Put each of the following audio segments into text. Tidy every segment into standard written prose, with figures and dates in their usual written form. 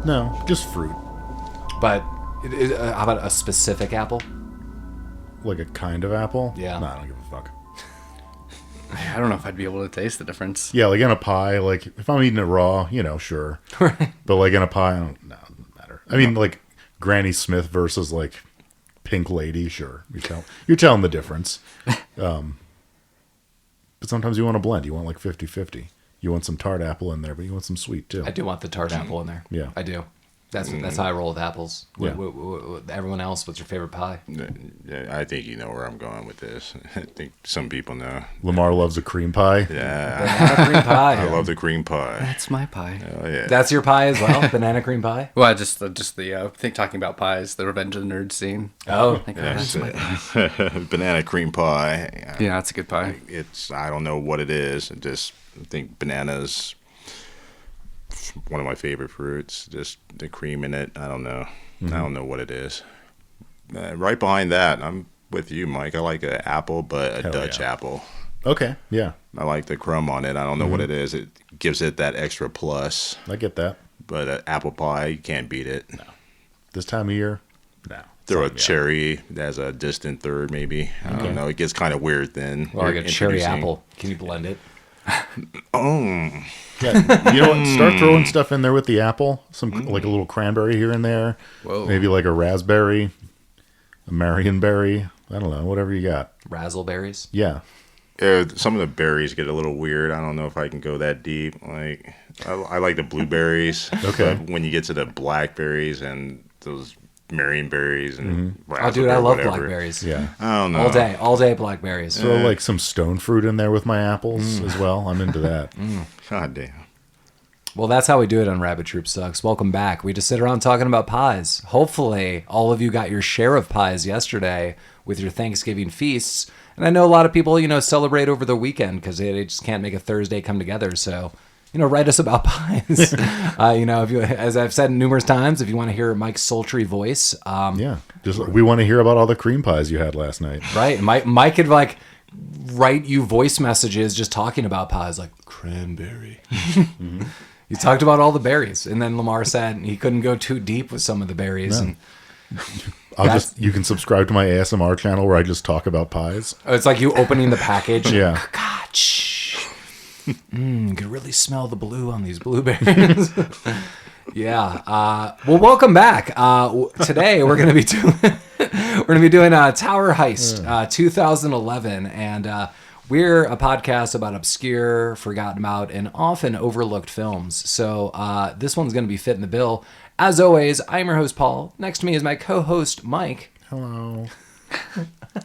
No, just fruit. But how about a specific apple? Like a kind of apple? Yeah. No, I don't give a fuck. I don't know if I'd be able to taste the difference. Yeah, like in a pie, like if I'm eating it raw, sure. Right. But like in a pie, it doesn't matter. I mean, like Granny Smith versus like Pink Lady, sure. You're telling the difference. But sometimes you want to blend. You want like 50-50. You want some tart apple in there, but you want some sweet too. I do want the tart apple in there. Yeah. I do. That's how I roll with apples. Yeah. Everyone else, what's your favorite pie? I think you know where I'm going with this. I think some people know. Lamar loves a cream pie. Yeah. Banana cream pie. I love the cream pie. That's my pie. Oh, yeah. That's your pie as well? Banana cream pie? Well, just the think talking about pies, the Revenge of the Nerds scene. Oh. That's my pie. Banana cream pie. Yeah, that's a good pie. I don't know what it is. I think bananas one of my favorite fruits. Just the cream in it. I don't know. I don't know what it is. Right behind that, I'm with you, Mike. I like an apple, but a Dutch apple. Okay, yeah. I like the crumb on it. I don't know what it is. It gives it that extra plus. I get that. But apple pie, you can't beat it. No. This time of year, no. Throw a cherry as a distant third, maybe. I don't know. It gets kind of weird then. Well, like a cherry apple. Can you blend it? Oh. Yeah, you know what? Start throwing stuff in there with the apple. Like a little cranberry here and there. Whoa. Maybe like a raspberry, a Marionberry. I don't know, whatever you got. Razzleberries? Yeah. Some of the berries get a little weird. I don't know if I can go that deep. Like I like the blueberries. Okay. But when you get to the blackberries and those Marionberries and Oh, dude, I love whatever, blackberries. Yeah. I don't know. All day blackberries. Throw like some stone fruit in there with my apples as well. I'm into that. God damn. Well, that's how we do it on Rabbit Troop Sucks. Welcome back. We just sit around talking about pies. Hopefully, all of you got your share of pies yesterday with your Thanksgiving feasts. And I know a lot of people, celebrate over the weekend because they just can't make a Thursday come together. So, write us about pies. If you, as I've said numerous times, if you want to hear Mike's sultry voice. Yeah. We want to hear about all the cream pies you had last night. Right. Mike could write you voice messages just talking about pies like cranberry. He talked about all the berries, and then Lamar said he couldn't go too deep with some of the berries. No. And you can subscribe to my ASMR channel where I just talk about pies. it's like you opening the package. Yeah. Gosh. You can really smell the blue on these blueberries. Yeah. Well, welcome back. Today we're going to be doing Tower Heist, 2011, and we're a podcast about obscure, forgotten about, and often overlooked films. So this one's going to be fitting the bill. As always, I'm your host, Paul. Next to me is my co-host, Mike. Hello.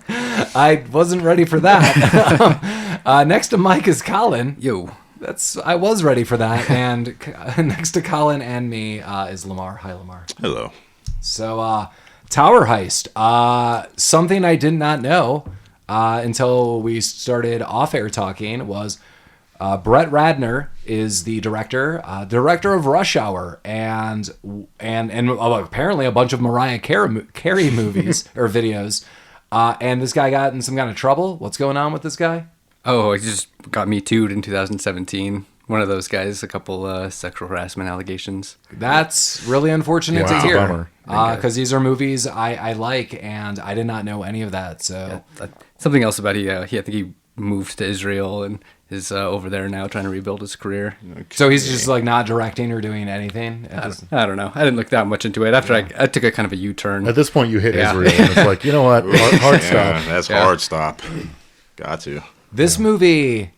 I wasn't ready for that. Next to Mike is Collin. Yo. I was ready for that. And next to Collin and me is Lamar. Hi, Lamar. Hello. So, Tower Heist. Something I did not know until we started off-air talking was Brett Ratner is the director of Rush Hour, and apparently a bunch of Mariah Carey movies or videos. And this guy got in some kind of trouble. What's going on with this guy? Oh, he just got Me Too'd in 2017. One of those guys, a couple sexual harassment allegations. That's really unfortunate to Wow. hear. Bummer. Because these are movies I like, and I did not know any of that. So Something else about I think he moved to Israel and is over there now trying to rebuild his career. So he's just not directing or doing anything? I don't know. I didn't look that much into it. After I took a kind of a U-turn. At this point, you hit Israel, and it's like, you know what? Hard stop. That's hard stop. Got to. This movie,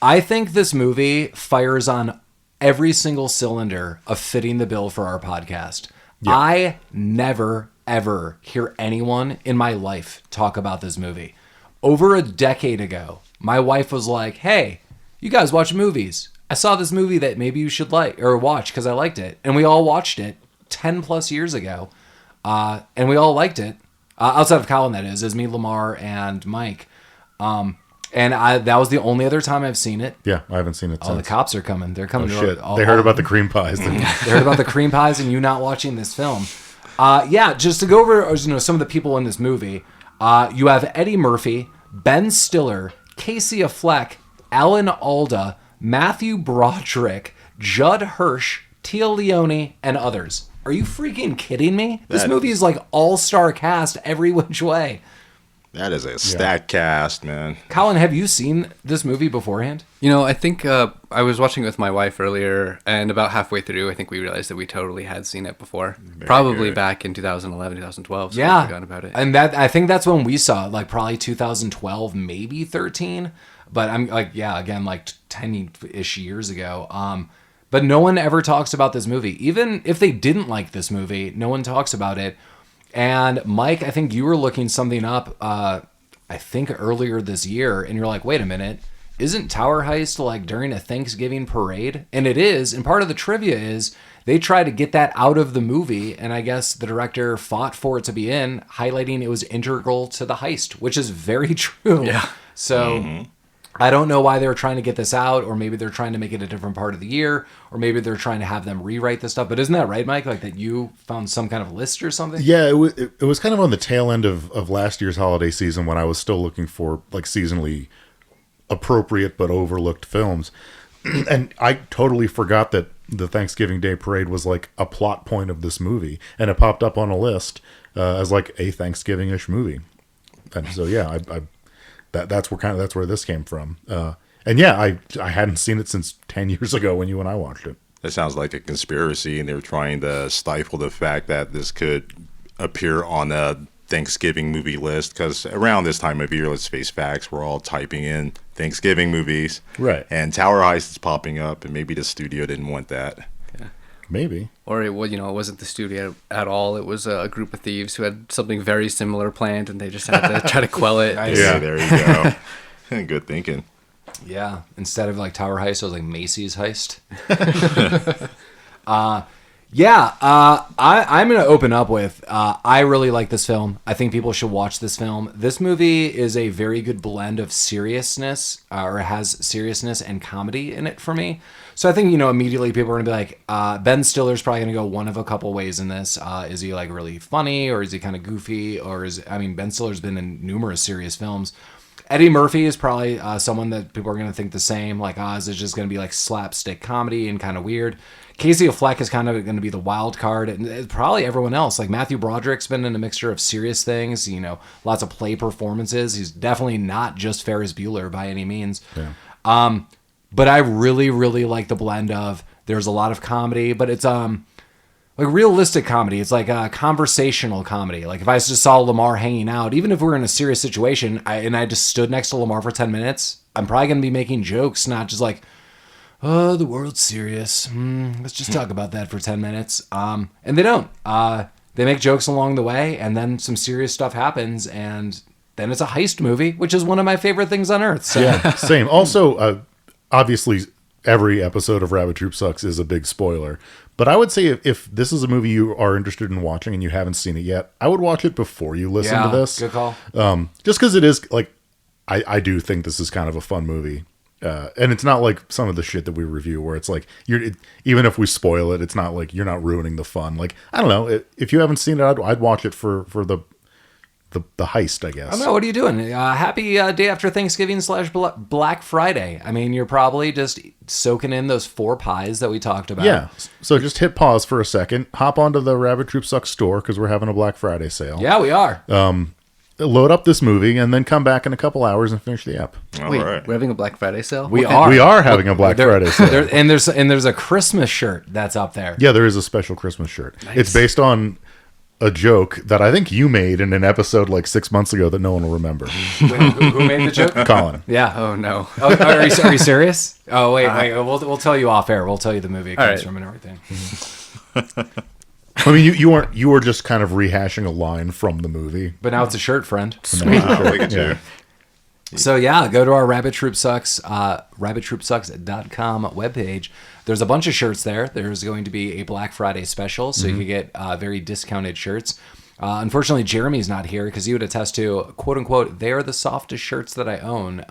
I think this movie fires on every single cylinder of fitting the bill for our podcast. Yeah. I never, ever hear anyone in my life talk about this movie. Over a decade ago, my wife was like, hey, you guys watch movies. I saw this movie that maybe you should like or watch because I liked it. And we all watched it 10 plus years ago. And we all liked it. Outside of Collin, that is, as me, Lamar, and Mike. And that was the only other time I've seen it. Yeah, I haven't seen it since. Oh, the cops are coming. They're coming. Oh, shit. They heard about the cream pies. They heard about the cream pies and you not watching this film. Just to go over some of the people in this movie. You have Eddie Murphy, Ben Stiller, Casey Affleck, Alan Alda, Matthew Broderick, Judd Hirsch, Téa Leoni, and others. Are you freaking kidding me? This That- movie is like all-star cast every which way. That is a stacked cast, man. Collin, have you seen this movie beforehand? You know, I think I was watching it with my wife earlier, and about halfway through, I think we realized that we totally had seen it before. Probably good. back in 2011, 2012. So Yeah. I've forgotten about it. And I think that's when we saw it, like probably 2012, maybe 13. But I'm like, yeah, again, like 10-ish years ago. But no one ever talks about this movie. Even if they didn't like this movie, no one talks about it. And Mike, I think you were looking something up, I think earlier this year, and you're like, wait a minute, isn't Tower Heist like during a Thanksgiving parade? And it is. And part of the trivia is they tried to get that out of the movie, and I guess the director fought for it to be in, highlighting it was integral to the heist, which is very true. Yeah. So I don't know why they were trying to get this out, or maybe they're trying to make it a different part of the year, or maybe they're trying to have them rewrite this stuff. But isn't that right, Mike? Like that you found some kind of list or something? Yeah, it was kind of on the tail end of last year's holiday season when I was still looking for like seasonally appropriate but overlooked films. And I totally forgot that the Thanksgiving Day Parade was like a plot point of this movie. And it popped up on a list as like a Thanksgiving-ish movie. And so, yeah, that's where this came from. And yeah, I hadn't seen it since 10 years ago when you and I watched it. That sounds like a conspiracy, and they're trying to stifle the fact that this could appear on a Thanksgiving movie list. Because around this time of year, let's face facts, we're all typing in Thanksgiving movies. Right. And Tower Heist is popping up, and maybe the studio didn't want that. Maybe. Or it wasn't the studio at all. It was a group of thieves who had something very similar planned, and they just had to try to quell it. Yeah, there you go. Good thinking. Yeah. Instead of like Tower Heist, it was like Macy's Heist. I'm going to open up with, I really like this film. I think people should watch this film. This movie is a very good blend of seriousness, or has seriousness and comedy in it for me. So I think, immediately people are going to be like, Ben Stiller's probably going to go one of a couple ways in this. Is he like really funny, or is he kind of goofy, or Ben Stiller's been in numerous serious films. Eddie Murphy is probably someone that people are going to think the same. Like, Oz is just going to be like slapstick comedy and kind of weird. Casey Affleck is kind of going to be the wild card, and probably everyone else. Like Matthew Broderick's been in a mixture of serious things, lots of play performances. He's definitely not just Ferris Bueller by any means. Yeah. But I really, really like the blend of, there's a lot of comedy, but it's like realistic comedy. It's like a conversational comedy. Like if I just saw Lamar hanging out, even if we were in a serious situation, and I just stood next to Lamar for 10 minutes, I'm probably going to be making jokes, not just like, oh, the world's serious. Let's just talk about that for 10 minutes. And they don't. They make jokes along the way, and then some serious stuff happens, and then it's a heist movie, which is one of my favorite things on earth. So. Yeah, same. Also, obviously, every episode of Rabbit Troop Sucks is a big spoiler. But I would say if this is a movie you are interested in watching and you haven't seen it yet, I would watch it before you listen to this. Good call. Just because it is, like, I do think this is kind of a fun movie. And it's not like some of the shit that we review where it's like, even if we spoil it, it's not like you're not ruining the fun. Like, I don't know. If you haven't seen it, I'd watch it for the heist, I guess. I don't know. What are you doing? Happy day after Thanksgiving / Black Friday. I mean, you're probably just soaking in those 4 pies that we talked about. Yeah. So just hit pause for a second. Hop onto the Rabbit Troop Sucks store because we're having a Black Friday sale. Yeah, we are. Load up this movie and then come back in a couple hours and finish the app. Wait, we're having a Black Friday sale? We are having a Black Friday sale. And there's a Christmas shirt that's up there. Yeah, there is a special Christmas shirt. Nice. It's based on a joke that I think you made in an episode like 6 months ago that no one will remember. Who made the joke? Colin. Yeah. Oh, no. Are you serious? Oh, wait. We'll tell you off air. We'll tell you the movie it comes from and everything. I mean, you were just kind of rehashing a line from the movie. But now it's a shirt, friend. Sweet. Look at you. So yeah, go to our Rabbit Troop Sucks, rabbittroopsucks.com webpage. There's a bunch of shirts there. There's going to be a Black Friday special, so you can get very discounted shirts. Unfortunately, Jeremy's not here because he would attest to, quote unquote, they are the softest shirts that I own.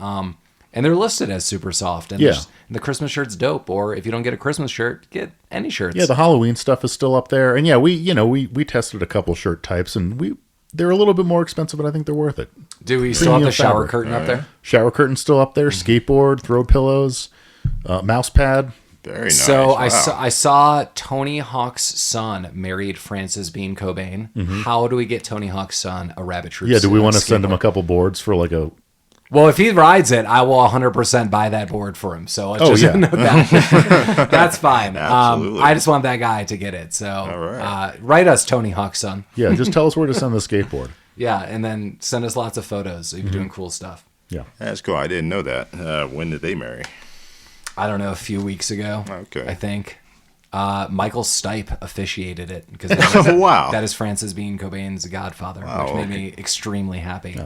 And they're listed as super soft. And the Christmas shirt's dope. Or if you don't get a Christmas shirt, get any shirts. Yeah, the Halloween stuff is still up there. And yeah, we tested a couple shirt types, and they're a little bit more expensive, but I think they're worth it. Do we still have the shower curtain up there? Shower curtain's still up there. Skateboard, throw pillows, mouse pad. Very nice. So Wow. I saw Tony Hawk's son married Frances Bean Cobain. How do we get Tony Hawk's son a Rabbit Troop? Yeah, do we want to skateboard? send him a couple boards for like a... Well, if he rides it, I will 100% buy that board for him. So let's yeah. that's fine. Absolutely. I just want that guy to get it. So right. write us, Tony Hawk's son. Yeah, just tell us where to send the skateboard. Yeah, and then send us lots of photos of you doing cool stuff. Yeah. That's cool. I didn't know that. When did they marry? I don't know, a few weeks ago. Okay. I think. Michael Stipe officiated it because Wow. that is Frances Bean Cobain's godfather, Wow, which made okay. me extremely happy.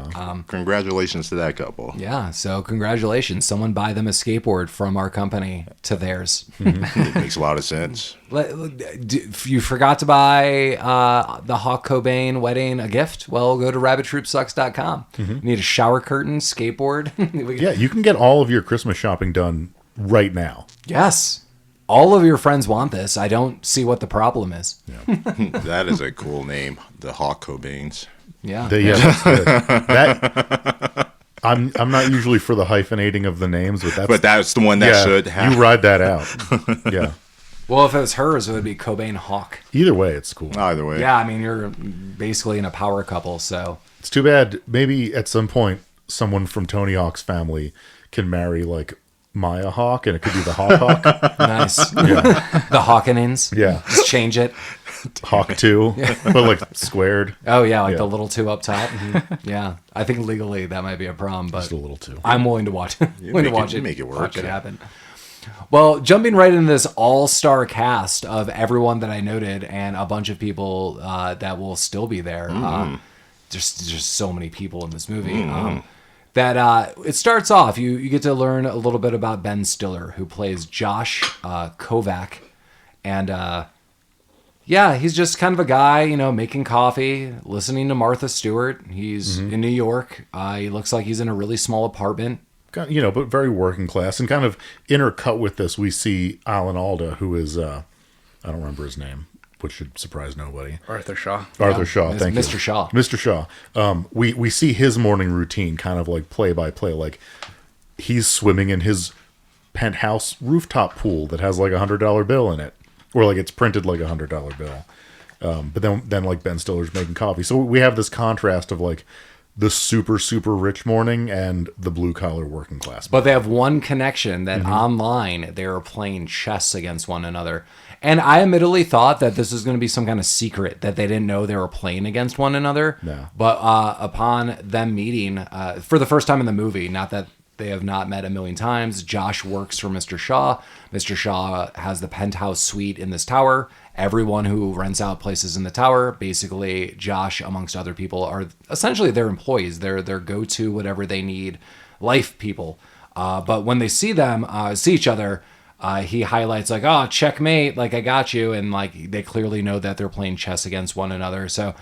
Congratulations to that couple. Yeah, so congratulations. Someone buy them a skateboard from our company to theirs. It makes a lot of sense. You forgot to buy the Hawk Cobain wedding a gift? Well, go to rabbittroopsucks.com. Need a shower curtain, skateboard. Yeah, you can get all of your Christmas shopping done right now. Yes. All of your friends want this. I don't see what the problem is. That is a cool name. The Hawk Cobains. Yeah. That's good. That I'm not usually for the hyphenating of the names, but That's the one that should have. You ride that out. Yeah. Well, if it was hers, it would be Cobain Hawk. Either way, it's cool. Either way. Yeah, I mean, you're basically in a power couple, so. It's too bad. Maybe at some point, someone from Tony Hawk's family can marry like Maya Hawk, and it could be the Hawk. Nice. The Hawkenins. Yeah. Just change it. Hawk 2, but like squared. Oh, yeah, like Yeah. the little two up top. Yeah. I think legally that might be a problem, but Just a little too. I'm willing to watch it. You willing to make it- watch you it. make it work. Watch it happen. Well, jumping right into this all-star cast of everyone that I noted and a bunch of people that will still be there. There's just so many people in this movie. That it starts off, you get to learn a little bit about Ben Stiller, who plays Josh Kovak. And yeah, he's just kind of a guy, making coffee, listening to Martha Stewart. He's in New York. He looks like he's in a really small apartment. But very working class. And kind of intercut with this, we see Alan Alda, who is, I don't remember his name, which should surprise nobody. Arthur Shaw. Arthur Shaw, thank you. Mr. Shaw. Mr. Shaw. We see his morning routine kind of like play by play. Like he's swimming in his penthouse rooftop pool that has like $100 bill in it. Or like it's printed like $100 bill. But then like Ben Stiller's making coffee. So we have this contrast of like the super, super rich morning and the blue collar working class. But they have one connection that online they are playing chess against one another. And I admittedly thought that this was going to be some kind of secret that they didn't know they were playing against one another. No. But upon them meeting for the first time in the movie, not that they have not met a million times, Josh works for Mr. Shaw. Mr. Shaw has the penthouse suite in this tower. Everyone who rents out places in the tower, basically Josh, amongst other people, are essentially their employees. They're their go-to whatever they need life people. But when they see each other, he highlights like, oh, checkmate, like I got you. And like they clearly know that they're playing chess against one another. So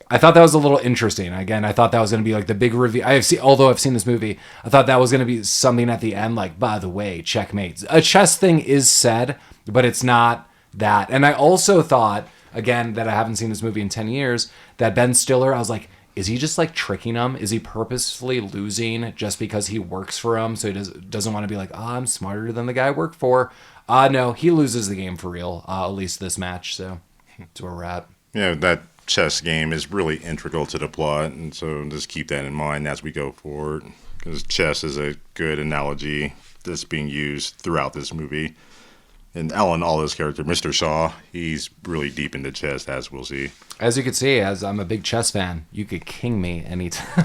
I thought that was a little interesting. Again, I thought that was going to be like the big reveal. Although I've seen this movie, I thought that was going to be something at the end, like, by the way, checkmate. A chess thing is said, but it's not that. And I also thought, again, that I haven't seen this movie in 10 years, that Ben Stiller, I was like, is he just like tricking him? Is he purposefully losing just because he works for him? So he doesn't want to be like, oh, I'm smarter than the guy I work for. No, he loses the game for real, at least this match. So that's where we're at. Yeah, that chess game is really integral to the plot, and so just keep that in mind as we go forward, because chess is a good analogy that's being used throughout this movie. And Alan Alda's character, Mr. Shaw, he's really deep into chess, as we'll see. As you can see, as I'm a big chess fan, you could king me anytime.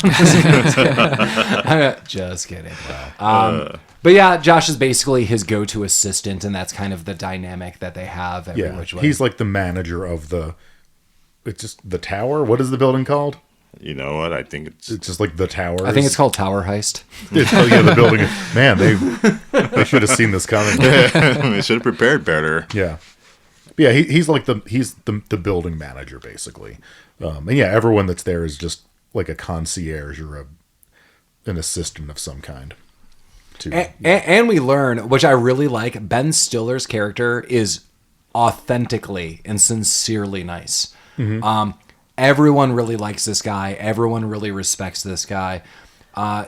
Just kidding. But yeah, Josh is basically his go-to assistant, and that's kind of the dynamic that they have every which way. He's like the manager of it's just the tower. What is the building called? You know what? I think it's just like the tower. I think it's called Tower Heist. The building. Man, they should have seen this coming. they should have prepared better. Yeah. Yeah, he's like the building manager basically. And yeah, everyone that's there is just like a concierge or an assistant of some kind. And we learn, which I really like, Ben Stiller's character is authentically and sincerely nice. Everyone really likes this guy. Everyone really respects this guy.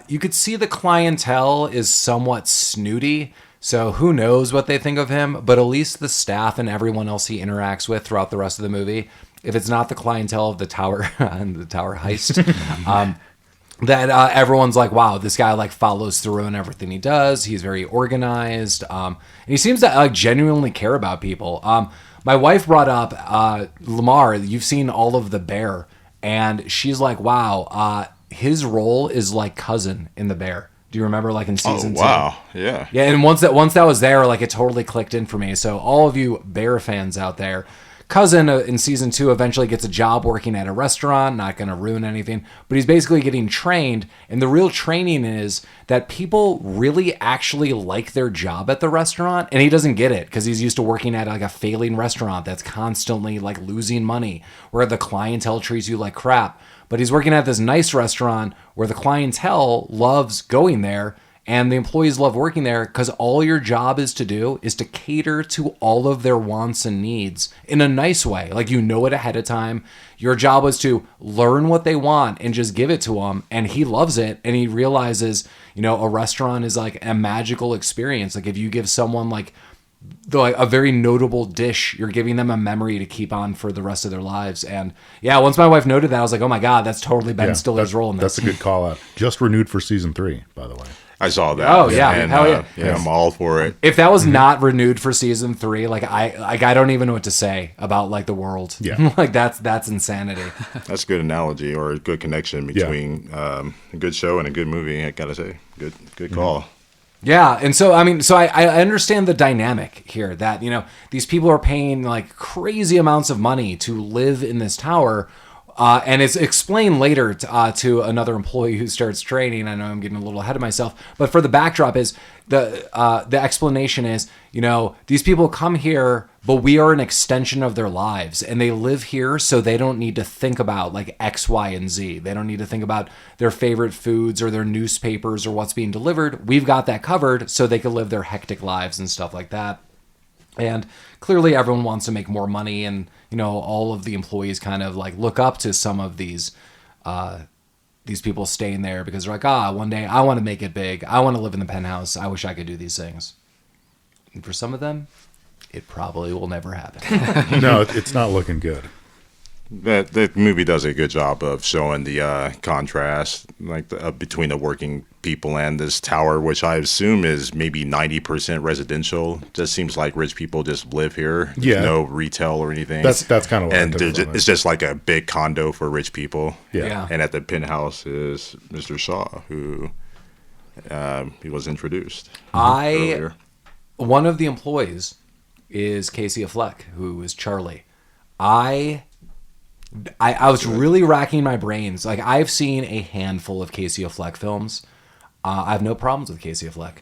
You could see the clientele is somewhat snooty. So who knows what they think of him, but at least the staff and everyone else he interacts with throughout the rest of the movie, if it's not the clientele of the tower and the tower heist, that everyone's like, wow, this guy like follows through in everything he does. He's very organized. And he seems to like genuinely care about people. My wife brought up Lamar. You've seen all of The Bear, and she's like, wow, his role is like Cousin in The Bear. Do you remember, like in season 2? Wow, yeah. Yeah, and once that was there, like it totally clicked in for me. So all of you Bear fans out there, Cousin in season 2 eventually gets a job working at a restaurant. Not going to ruin anything, but he's basically getting trained. And the real training is that people really actually like their job at the restaurant, and he doesn't get it because he's used to working at like a failing restaurant that's constantly like losing money, where the clientele treats you like crap. But he's working at this nice restaurant where the clientele loves going there and the employees love working there because all your job is to do is to cater to all of their wants and needs in a nice way. Like, you know it ahead of time. Your job was to learn what they want and just give it to them. And he loves it. And he realizes, you know, a restaurant is like a magical experience. Like, if you give someone like a very notable dish, you're giving them a memory to keep on for the rest of their lives. And yeah, once my wife noted that, I was like, oh my God, that's totally Ben Stiller's role in this. That's a good call out. Just renewed for season 3, by the way. I saw that. Oh, yeah. And, Hell yeah. Yeah, I'm all for it. If that was not renewed for season 3, like I don't even know what to say about like the world. Yeah. Like that's insanity. That's a good analogy or a good connection between a good show and a good movie. I gotta say, good call. Yeah, and so I understand the dynamic here that, you know, these people are paying like crazy amounts of money to live in this tower, and it's explained later to another employee who starts training. I know I'm getting a little ahead of myself, but for the backdrop is the explanation is, you know, these people come here, but we are an extension of their lives, and they live here so they don't need to think about like X, Y, and Z. They don't need to think about their favorite foods or their newspapers or what's being delivered. We've got that covered so they can live their hectic lives and stuff like that. And clearly everyone wants to make more money, and, you know, all of the employees kind of like look up to some of these people staying there because they're like, one day I want to make it big. I want to live in the penthouse. I wish I could do these things. And for some of them, it probably will never happen. No, it's not looking good. That movie does a good job of showing the contrast, like between the working people and this tower, which I assume is maybe 90% residential. Just seems like rich people just live here. There's no retail or anything. That's kind of what and it's just like a big condo for rich people. Yeah. And at the penthouse is Mr. Shaw, who he was introduced earlier. One of the employees is Casey Affleck, who is Charlie. I was really racking my brains. Like, I've seen a handful of Casey Affleck films. I have no problems with Casey Affleck.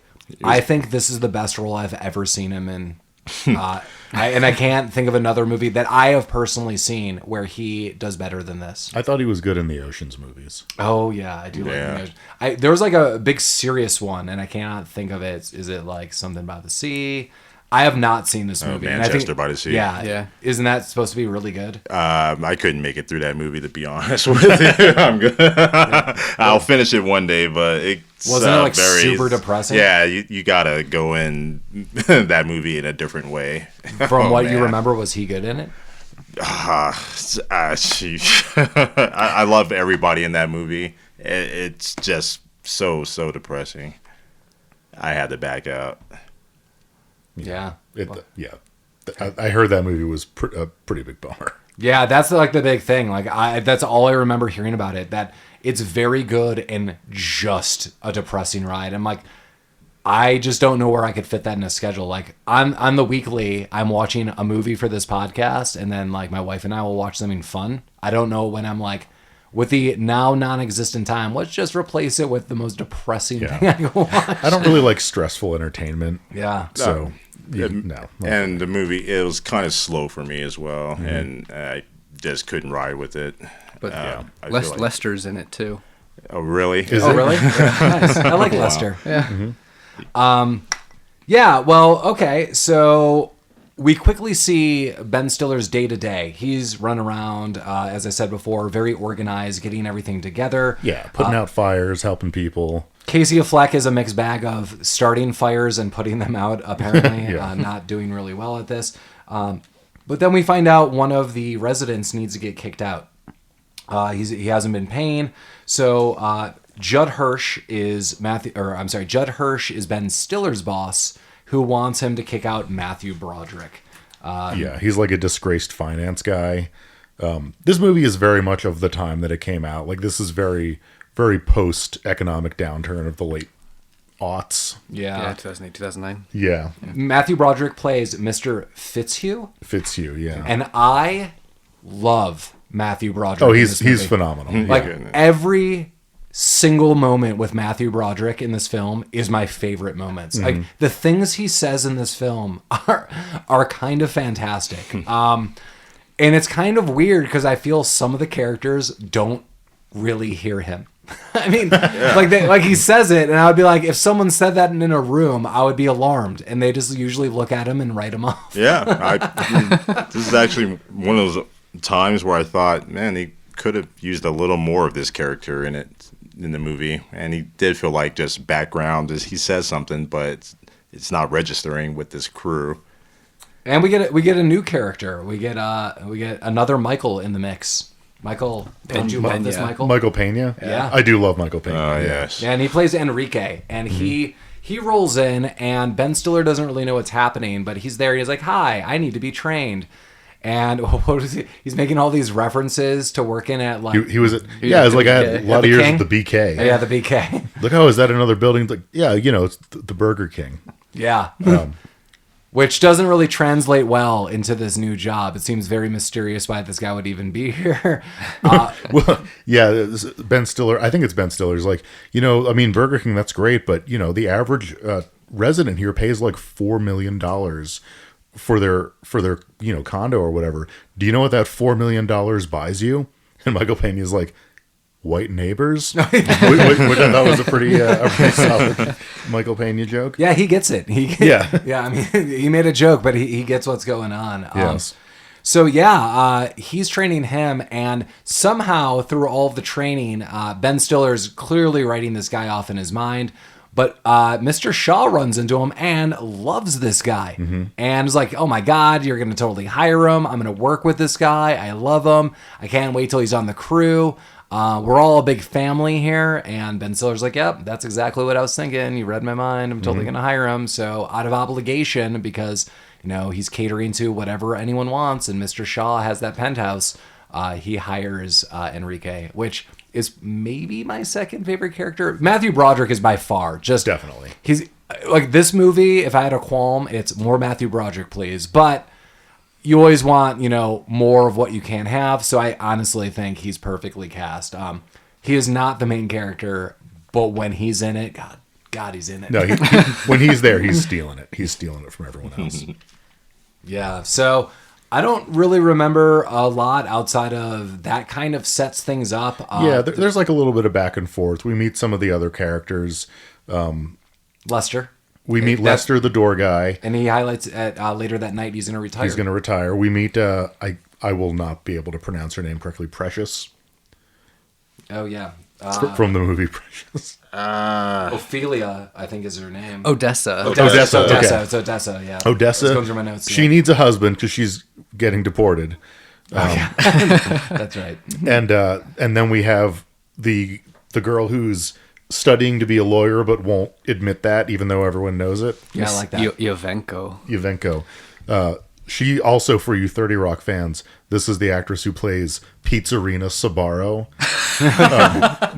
I think this is the best role I've ever seen him in. And I can't think of another movie that I have personally seen where he does better than this. I thought he was good in the Ocean's movies. Oh, yeah, I do like the there was like a big serious one, and I cannot think of it. Is it like Something by the Sea? I have not seen this movie. Manchester by the Sea. Yeah. Isn't that supposed to be really good? I couldn't make it through that movie, to be honest with you. I'm good. I'll finish it one day, but it wasn't it like super depressing? Yeah, you gotta go in that movie in a different way. From what you remember, was he good in it? I love everybody in that movie. It's just so depressing. I had to back out. Yeah. I heard that movie was a pretty big bummer. Yeah, that's like the big thing. Like, that's all I remember hearing about it, that it's very good and just a depressing ride. I'm like, I just don't know where I could fit that in a schedule. Like, on the weekly, I'm watching a movie for this podcast, and then like my wife and I will watch something fun. I don't know when I'm like, with the now non-existent time, let's just replace it with the most depressing thing I can watch. I don't really like stressful entertainment. Yeah. So, no. And the movie, it was kind of slow for me as well, and I just couldn't ride with it. But Lester's in it too. Oh, really? Is it? Really? Nice. I like Lester. Yeah. Yeah, well, okay, so we quickly see Ben Stiller's day-to-day. He's run around, as I said before, very organized, getting everything together. Yeah, putting out fires, helping people. Casey Affleck is a mixed bag of starting fires and putting them out, apparently. Not doing really well at this. But then we find out one of the residents needs to get kicked out. He hasn't been paying. So Judd Hirsch is Judd Hirsch is Ben Stiller's boss, who wants him to kick out Matthew Broderick. He's like a disgraced finance guy. This movie is very much of the time that it came out. Like, this is very, very post-economic downturn of the late aughts. Yeah, 2008, 2009. Yeah. Matthew Broderick plays Mr. Fitzhugh. Fitzhugh, yeah. And I love Matthew Broderick. Oh, he's phenomenal. Like, every single moment with Matthew Broderick in this film is my favorite moments. Mm-hmm. Like, the things he says in this film are kind of fantastic. And it's kind of weird because I feel some of the characters don't really hear him. I mean, like he says it, and I would be like, if someone said that in a room, I would be alarmed, and they just usually look at him and write him off. Yeah, this is actually one of those times where I thought, man, he could have used a little more of this character in the movie, and he did feel like just background as he says something, but it's not registering with this crew. And we get a new character. We get another Michael in the mix. Michael, don't you love this, Michael? Michael Peña? Yeah. I do love Michael Peña. Oh, yes. Yeah, and he plays Enrique, and he rolls in, and Ben Stiller doesn't really know what's happening, but he's there. He's like, "Hi, I need to be trained." And what is he? He's making all these references to working at like He was it's like I had a lot of years at the BK. Yeah, the BK. Like, oh, is that another building? Like, yeah, it's the Burger King. Yeah. Which doesn't really translate well into this new job. It seems very mysterious why this guy would even be here. Well, yeah, Ben Stiller. I think it's Ben Stiller's like, I mean, Burger King, that's great, but the average resident here pays like $4 million for their condo or whatever. Do you know what that $4 million buys you? And Michael Peña's like, white neighbors, which I thought was a pretty solid Michael Peña joke. Yeah, he gets it. Yeah. I mean, he made a joke, but he gets what's going on. Yes. So he's training him, and somehow through all of the training, Ben Stiller's clearly writing this guy off in his mind. But Mr. Shaw runs into him and loves this guy. Mm-hmm. And is like, oh my God, you're going to totally hire him. I'm going to work with this guy. I love him. I can't wait till he's on the crew. We're all a big family here. And Ben Stiller's like, yep, that's exactly what I was thinking. You read my mind. I'm totally going to hire him. So out of obligation, because, he's catering to whatever anyone wants. And Mr. Shaw has that penthouse. He hires Enrique, which is maybe my second favorite character. Matthew Broderick is by far just definitely. He's like, this movie, if I had a qualm, it's more Matthew Broderick, please. But you always want, more of what you can have. So I honestly think he's perfectly cast. He is not the main character, but when he's in it, God, he's in it. No, when he's there, he's stealing it. He's stealing it from everyone else. Yeah. So I don't really remember a lot outside of that kind of sets things up. There's like a little bit of back and forth. We meet some of the other characters. Lester. We meet Lester, the door guy. And he highlights at later that night he's going to retire. He's going to retire. We meet, I will not be able to pronounce her name correctly, Precious. Oh, yeah. From the movie Precious. Ophelia, I think is her name. Odessa. Odessa. Okay. It's Odessa, yeah. Odessa. It's going through my notes. She needs a husband because she's getting deported. That's right. And then we have the girl who's studying to be a lawyer but won't admit that, even though everyone knows it. Yeah, I like that. Yovenko. She also, for you 30 Rock fans, this is the actress who plays Pizzerina Sabaro,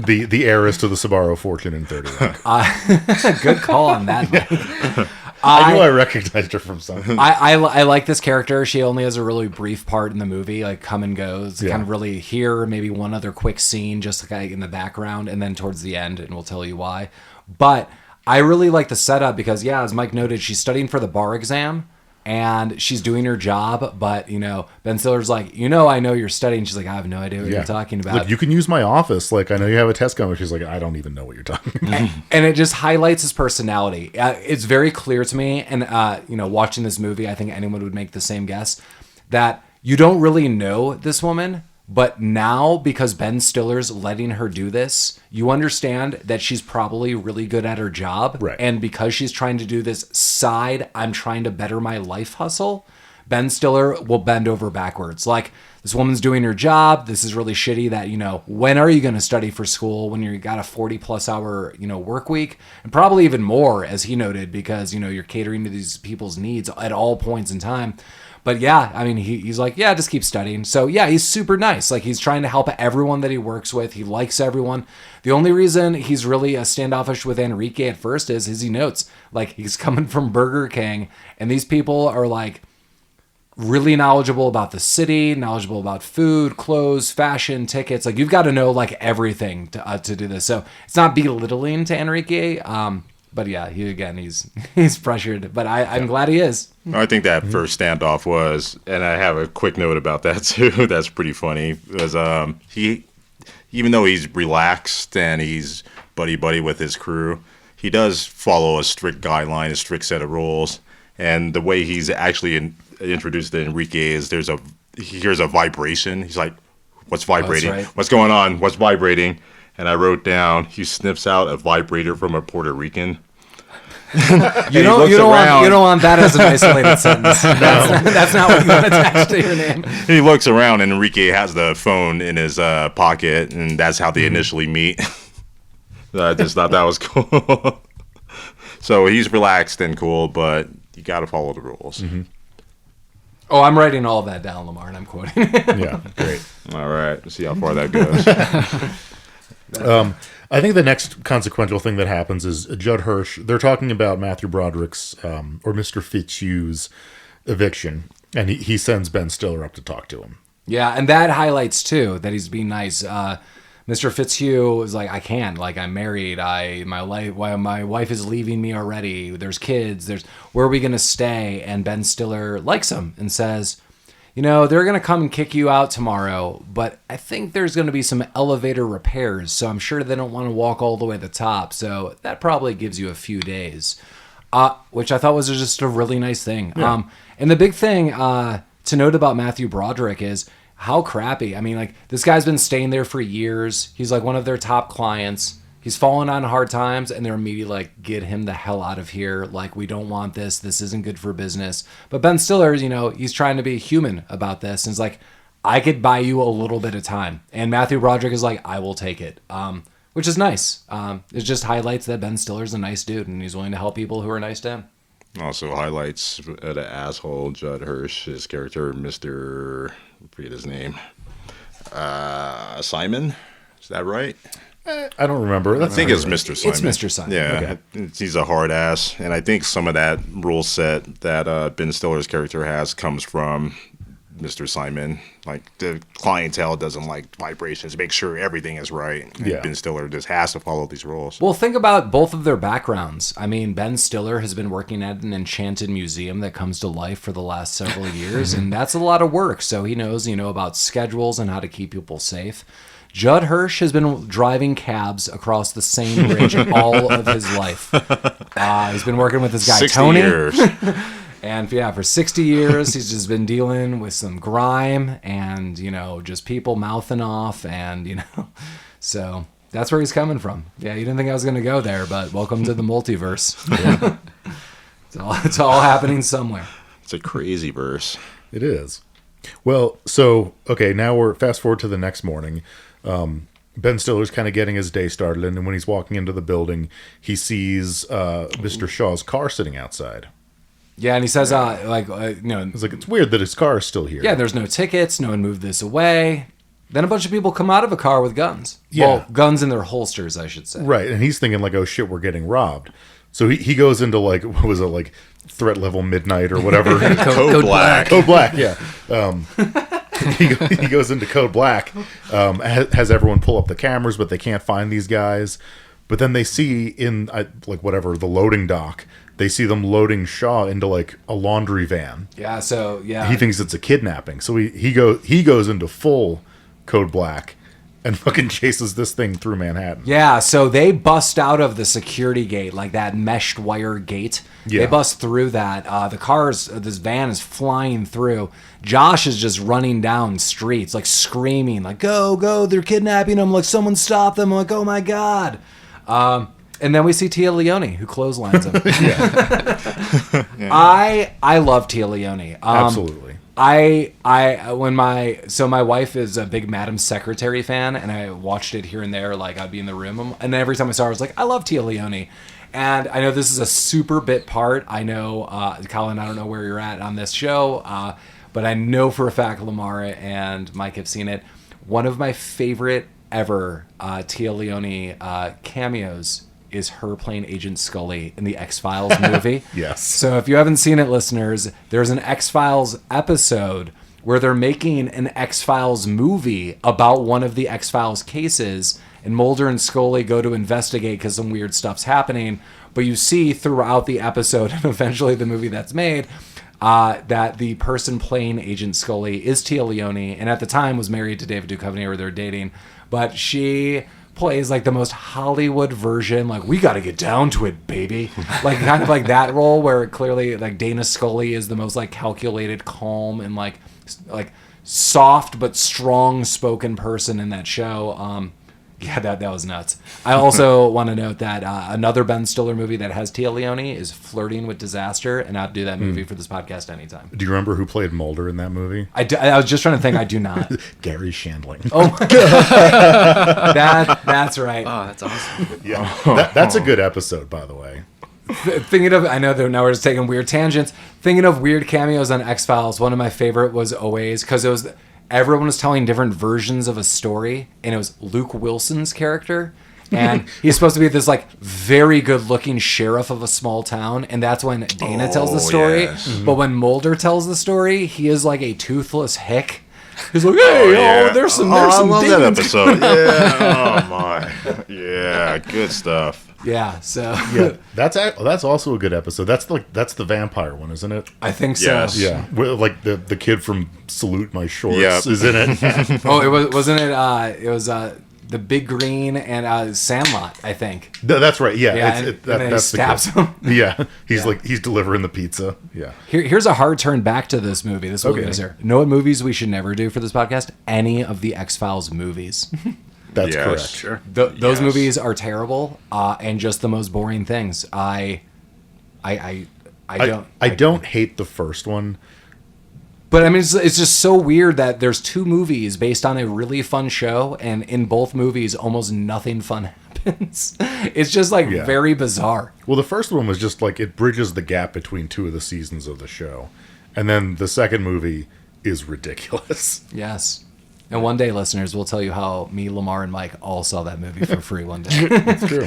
the heiress to the Sabaro fortune in 30 Rock. Good call on that. I knew I recognized her from something. I like this character. She only has a really brief part in the movie, like come and goes. Kind of really here, maybe one other quick scene just like in the background, and then towards the end, and we'll tell you why. But I really like the setup because, as Mike noted, she's studying for the bar exam. And she's doing her job, but, Ben Stiller's like, I know you're studying. She's like, I have no idea what you're talking about. Look, you can use my office. Like, I know you have a test coming. She's like, I don't even know what you're talking about. And it just highlights his personality. It's very clear to me, and, watching this movie, I think anyone would make the same guess, that you don't really know this woman, But now, because Ben Stiller's letting her do this, you understand that she's probably really good at her job. Right. And because she's trying to do this side, I'm trying to better my life hustle, Ben Stiller will bend over backwards. Like, this woman's doing her job. This is really shitty that, when are you going to study for school when you got a 40-plus hour, work week? And probably even more, as he noted, because, you're catering to these people's needs at all points in time. But yeah, I mean, he's like, yeah, just keep studying. So yeah, he's super nice. Like, he's trying to help everyone that he works with. He likes everyone. The only reason he's really standoffish with Enrique at first is he notes, like, he's coming from Burger King, and these people are like really knowledgeable about the city, knowledgeable about food, clothes, fashion, tickets. Like, you've got to know like everything to do this. So it's not belittling to Enrique. But yeah, he's pressured. But I'm glad he is. I think that first standoff was, and I have a quick note about that too. That's pretty funny. Was he, even though he's relaxed and he's buddy with his crew, he does follow a strict guideline, a strict set of rules. And the way he's actually introduced to Enrique is he hears a vibration. He's like, "What's vibrating? Right. What's going on? What's vibrating?" And I wrote down, he sniffs out a vibrator from a Puerto Rican. You don't want that as an isolated sentence. That's not what you want attached to your name. And he looks around, and Enrique has the phone in his pocket, and that's how they initially meet. I just thought that was cool. So he's relaxed and cool, but you got to follow the rules. Mm-hmm. Oh, I'm writing all of that down, Lamar, and I'm quoting. Yeah, great. All right, let's see how far that goes. I think the next consequential thing that happens is Judd Hirsch. They're talking about Matthew Broderick's or Mr. Fitzhugh's eviction, and he sends Ben Stiller up to talk to him. Yeah, and that highlights too that he's being nice. Mr. Fitzhugh is like, I can't. Like, I'm married. My wife is leaving me already. There's kids. Where are we gonna stay? And Ben Stiller likes him and says, they're going to come and kick you out tomorrow, but I think there's going to be some elevator repairs, so I'm sure they don't want to walk all the way to the top, so that probably gives you a few days, which I thought was just a really nice thing. Yeah. And the big thing to note about Matthew Broderick is how crappy. I mean, like, this guy's been staying there for years. He's like one of their top clients. He's fallen on hard times, and they're immediately like, get him the hell out of here. Like, we don't want this. This isn't good for business. But Ben Stiller, he's trying to be human about this. And it's like, I could buy you a little bit of time. And Matthew Broderick is like, I will take it, which is nice. It just highlights that Ben Stiller's a nice dude, and he's willing to help people who are nice to him. Also highlights the asshole Judd Hirsch, his character, Mr. I forget his name. Simon? Is that right? I don't remember. I think it's Mr. Simon. It's Mr. Simon. Yeah, okay. He's a hard ass, and I think some of that rule set that Ben Stiller's character has comes from Mr. Simon. Like, the clientele doesn't like vibrations. Make sure everything is right. And yeah. Ben Stiller just has to follow these rules. Well, think about both of their backgrounds. I mean, Ben Stiller has been working at an enchanted museum that comes to life for the last several years, and that's a lot of work. So he knows, about schedules and how to keep people safe. Judd Hirsch has been driving cabs across the same bridge all of his life. He's been working with this guy, 60 Tony. years. And for 60 years, he's just been dealing with some grime and, just people mouthing off and, so that's where he's coming from. Yeah, you didn't think I was going to go there, but welcome to the multiverse. Yeah. It's all happening somewhere. It's a crazy verse. It is. Well, so, okay, now we're fast forward to the next morning. Ben Stiller's kind of getting his day started, and when he's walking into the building, he sees Mr. Shaw's car sitting outside. Yeah, and he says, It's like, it's weird that his car is still here. Yeah, there's no tickets, no one moved this away. Then a bunch of people come out of a car with guns. Yeah. Well, guns in their holsters, I should say. Right, and he's thinking like, oh shit, we're getting robbed. So he goes into like, what was it, like threat level midnight or whatever. Code Black. Code Black, yeah. He goes into Code Black, has everyone pull up the cameras, but they can't find these guys. But then they see in the loading dock, they see them loading Shaw into like a laundry van. Yeah, so yeah. He thinks it's a kidnapping. So he goes into full Code Black and fucking chases this thing through Manhattan. Yeah, so they bust out of the security gate, like that meshed wire gate. Yeah. They bust through that. This van is flying through. Josh is just running down streets, like screaming, like, go, go, they're kidnapping him. Like, someone stop them. I'm like, oh my God. And then we see Téa Leoni, who clotheslines him. I love Téa Leoni. Absolutely. My wife is a big Madam Secretary fan, and I watched it here and there, like I'd be in the room, and then every time I saw her, I was like, I love Téa Leoni. And I know this is a super bit part. I know, Collin, I don't know where you're at on this show, but I know for a fact Lamar and Mike have seen it. One of my favorite ever Téa Leoni cameos is her playing Agent Scully in the X-Files movie. Yes. So if you haven't seen it, listeners, there's an X-Files episode where they're making an X-Files movie about one of the X-Files cases, and Mulder and Scully go to investigate because some weird stuff's happening. But you see throughout the episode, and eventually the movie that's made, that the person playing Agent Scully is Téa Leoni, and at the time was married to David Duchovny, or they're dating. But she plays like the most Hollywood version, like, we got to get down to it, baby. Like, kind of like that role where clearly like Dana Scully is the most like calculated, calm, and like soft but strong spoken person in that show. Yeah, that was nuts. I also want to note that another Ben Stiller movie that has Téa Leoni is Flirting with Disaster, and I'd do that movie for this podcast anytime. Do you remember who played Mulder in that movie? I was just trying to think. I do not. Gary Shandling. Oh my God. That's right. Oh, that's awesome. Yeah, that's a good episode, by the way. Thinking of, I know that now we're just taking weird tangents. Thinking of weird cameos on X-Files, one of my favorite was always, because it was, everyone was telling different versions of a story, and it was Luke Wilson's character, and he's supposed to be this like very good looking sheriff of a small town, and that's when Dana tells the story. Yes. But when Mulder tells the story, he is like a toothless hick. He's like, hey, there's some I love that demons. episode. Yeah, oh my, yeah, good stuff. Yeah, so Yeah, that's also a good episode. That's the vampire one, isn't it? I think so. Yes. Yeah, like the kid from Salute My Shorts Yep. is in it. Oh, wasn't it? It was the Big Green and Sandlot, I think. That's right. Yeah, Yeah, it's, and then he that's stabs the kid. him. Yeah, he's Yeah. like he's delivering the pizza. Yeah. Here's a hard turn back to this movie. This will Okay. get us here. Know what movies we should never do for this podcast? Any of the X-Files movies. That's Yes. correct. Sure. Those Yes. movies are terrible and just the most boring things. I don't hate the first one. But I mean, it's just so weird that there's two movies based on a really fun show, and in both movies, almost nothing fun happens. It's just like Yeah. very bizarre. Well, the first one was just like it bridges the gap between two of the seasons of the show, and then the second movie is ridiculous. Yes. And one day, listeners, we'll tell you how me, Lamar, and Mike all saw that movie for free one day. It's true.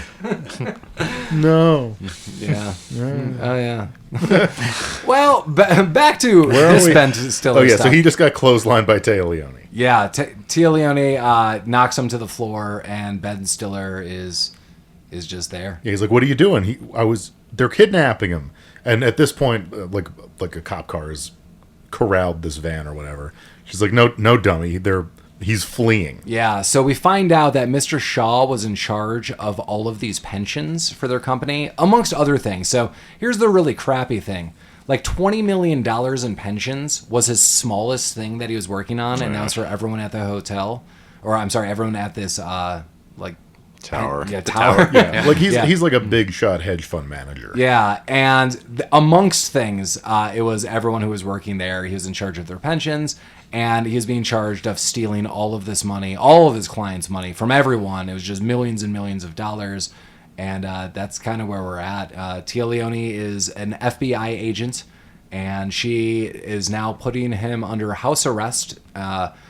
No. Yeah. Oh, yeah. Well, back to Where are this we? Ben Stiller Oh yeah, stuff. so he just got clotheslined by Téa Leoni. Yeah, Téa Leoni knocks him to the floor, and Ben Stiller is just there. Yeah, he's like, "What are you doing?" They're kidnapping him, and at this point, like a cop car has corralled this van or whatever. She's like, "No, dummy. He's fleeing." Yeah, so we find out that Mr. Shaw was in charge of all of these pensions for their company, amongst other things. So here's the really crappy thing. Like $20 million in pensions was his smallest thing that he was working on, and now it's for everyone at the hotel. Or, I'm sorry, everyone at this, Tower. Yeah, tower. Yeah, like Yeah. he's like a big shot hedge fund manager. Yeah, and amongst things, it was everyone who was working there. He was in charge of their pensions, and he was being charged of stealing all of this money, all of his clients' money from everyone. It was just millions and millions of dollars, and that's kind of where we're at. Téa Leoni is an FBI agent, and she is now putting him under house arrest.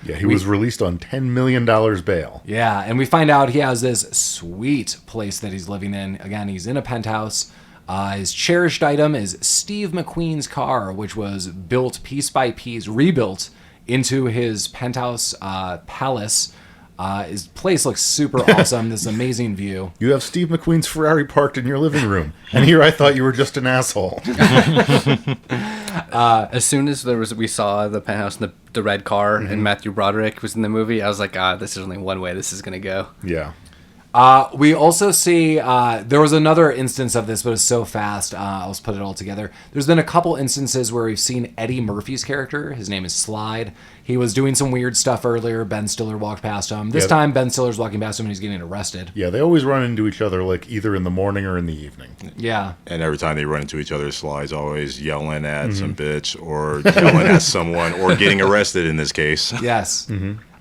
He was released on $10 million bail. Yeah, and we find out he has this sweet place that he's living in. Again, he's in a penthouse. His cherished item is Steve McQueen's car, which was built piece by piece, rebuilt into his penthouse palace His place looks super awesome. This amazing view. You have Steve McQueen's Ferrari parked in your living room, and here I thought you were just an asshole. As soon as we saw the penthouse and the red car and Matthew Broderick was in the movie, I was like, this is only one way this is going to go. Yeah. We also see, there was another instance of this, but it's so fast, I'll just put it all together. There's been a couple instances where we've seen Eddie Murphy's character. His name is Slide. He was doing some weird stuff earlier. Ben Stiller walked past him. This time, Ben Stiller's walking past him and he's getting arrested. Yeah, they always run into each other, like, either in the morning or in the evening. Yeah. And every time they run into each other, Sly's always yelling at some bitch or yelling at someone or getting arrested in this case. Yes.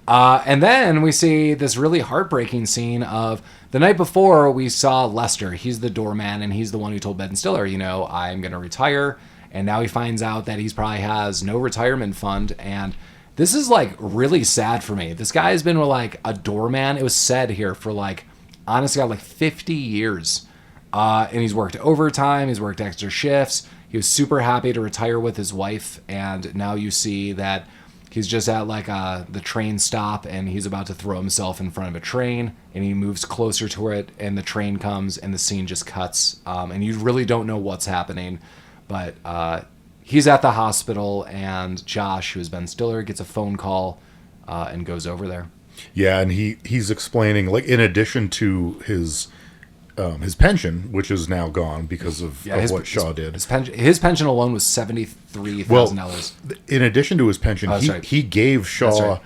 And then we see this really heartbreaking scene of the night before we saw Lester. He's the doorman, and he's the one who told Ben Stiller, I'm going to retire. And now he finds out that he probably has no retirement fund. And this is, like, really sad for me. This guy has been, like, a doorman. It was said here for, like, honestly, like 50 years. And he's worked overtime. He's worked extra shifts. He was super happy to retire with his wife. And now you see that he's just at like the train stop and he's about to throw himself in front of a train and he moves closer to it and the train comes and the scene just cuts. And you really don't know what's happening. But he's at the hospital and Josh, who is Ben Stiller, gets a phone call and goes over there. Yeah, and he's explaining, like, in addition to his pension, which is now gone because of what Shaw did. His pension alone was $73,000. Well, in addition to his pension, he gave Shaw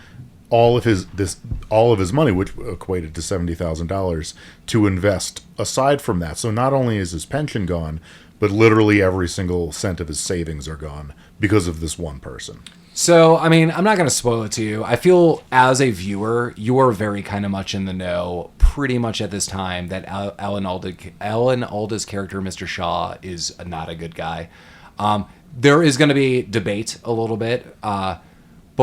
all of his money, which equated to $70,000, to invest aside from that. So not only is his pension gone, but literally every single cent of his savings are gone because of this one person. So, I mean, I'm not going to spoil it to you. I feel as a viewer, you are very kind of much in the know pretty much at this time that Alan Alda's character, Mr. Shaw, is not a good guy. There is going to be debate a little bit. But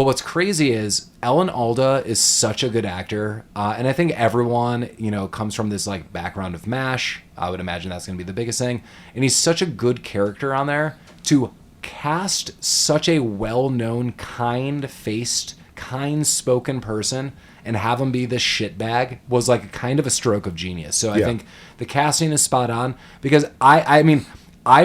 what's crazy is Alan Alda is such a good actor. And I think everyone, comes from this like background of MASH. I would imagine that's going to be the biggest thing. And he's such a good character on there to cast such a well-known, kind-faced, kind-spoken person and have him be this shitbag was like kind of a stroke of genius. So I think the casting is spot on because I mean,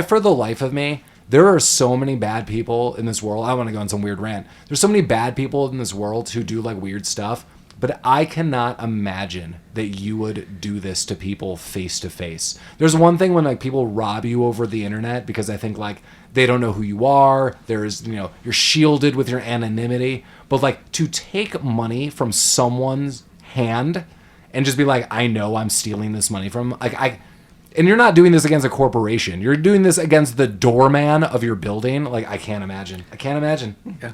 for the life of me, there are so many bad people in this world. I want to go on some weird rant. There's so many bad people in this world who do like weird stuff, but I cannot imagine that you would do this to people face to face. There's one thing when like people rob you over the internet because I think like they don't know who you are. There's, you're shielded with your anonymity. But like to take money from someone's hand and just be like, I know I'm stealing this money from and you're not doing this against a corporation. You're doing this against the doorman of your building. Like, I can't imagine. Yeah.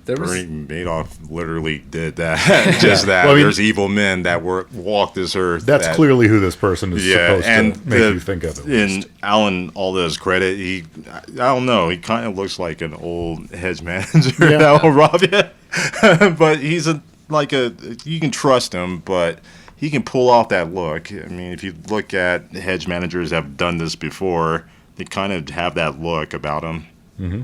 Bernie Madoff literally did that. Just that. Well, I mean, there's evil men that walk this earth. That's clearly who this person is supposed to make you think of. In Alan Alda's credit, I don't know. He kind of looks like an old hedge manager that will rob you. But he's you can trust him, but he can pull off that look. I mean, if you look at hedge managers that have done this before, they kind of have that look about them. Mm-hmm.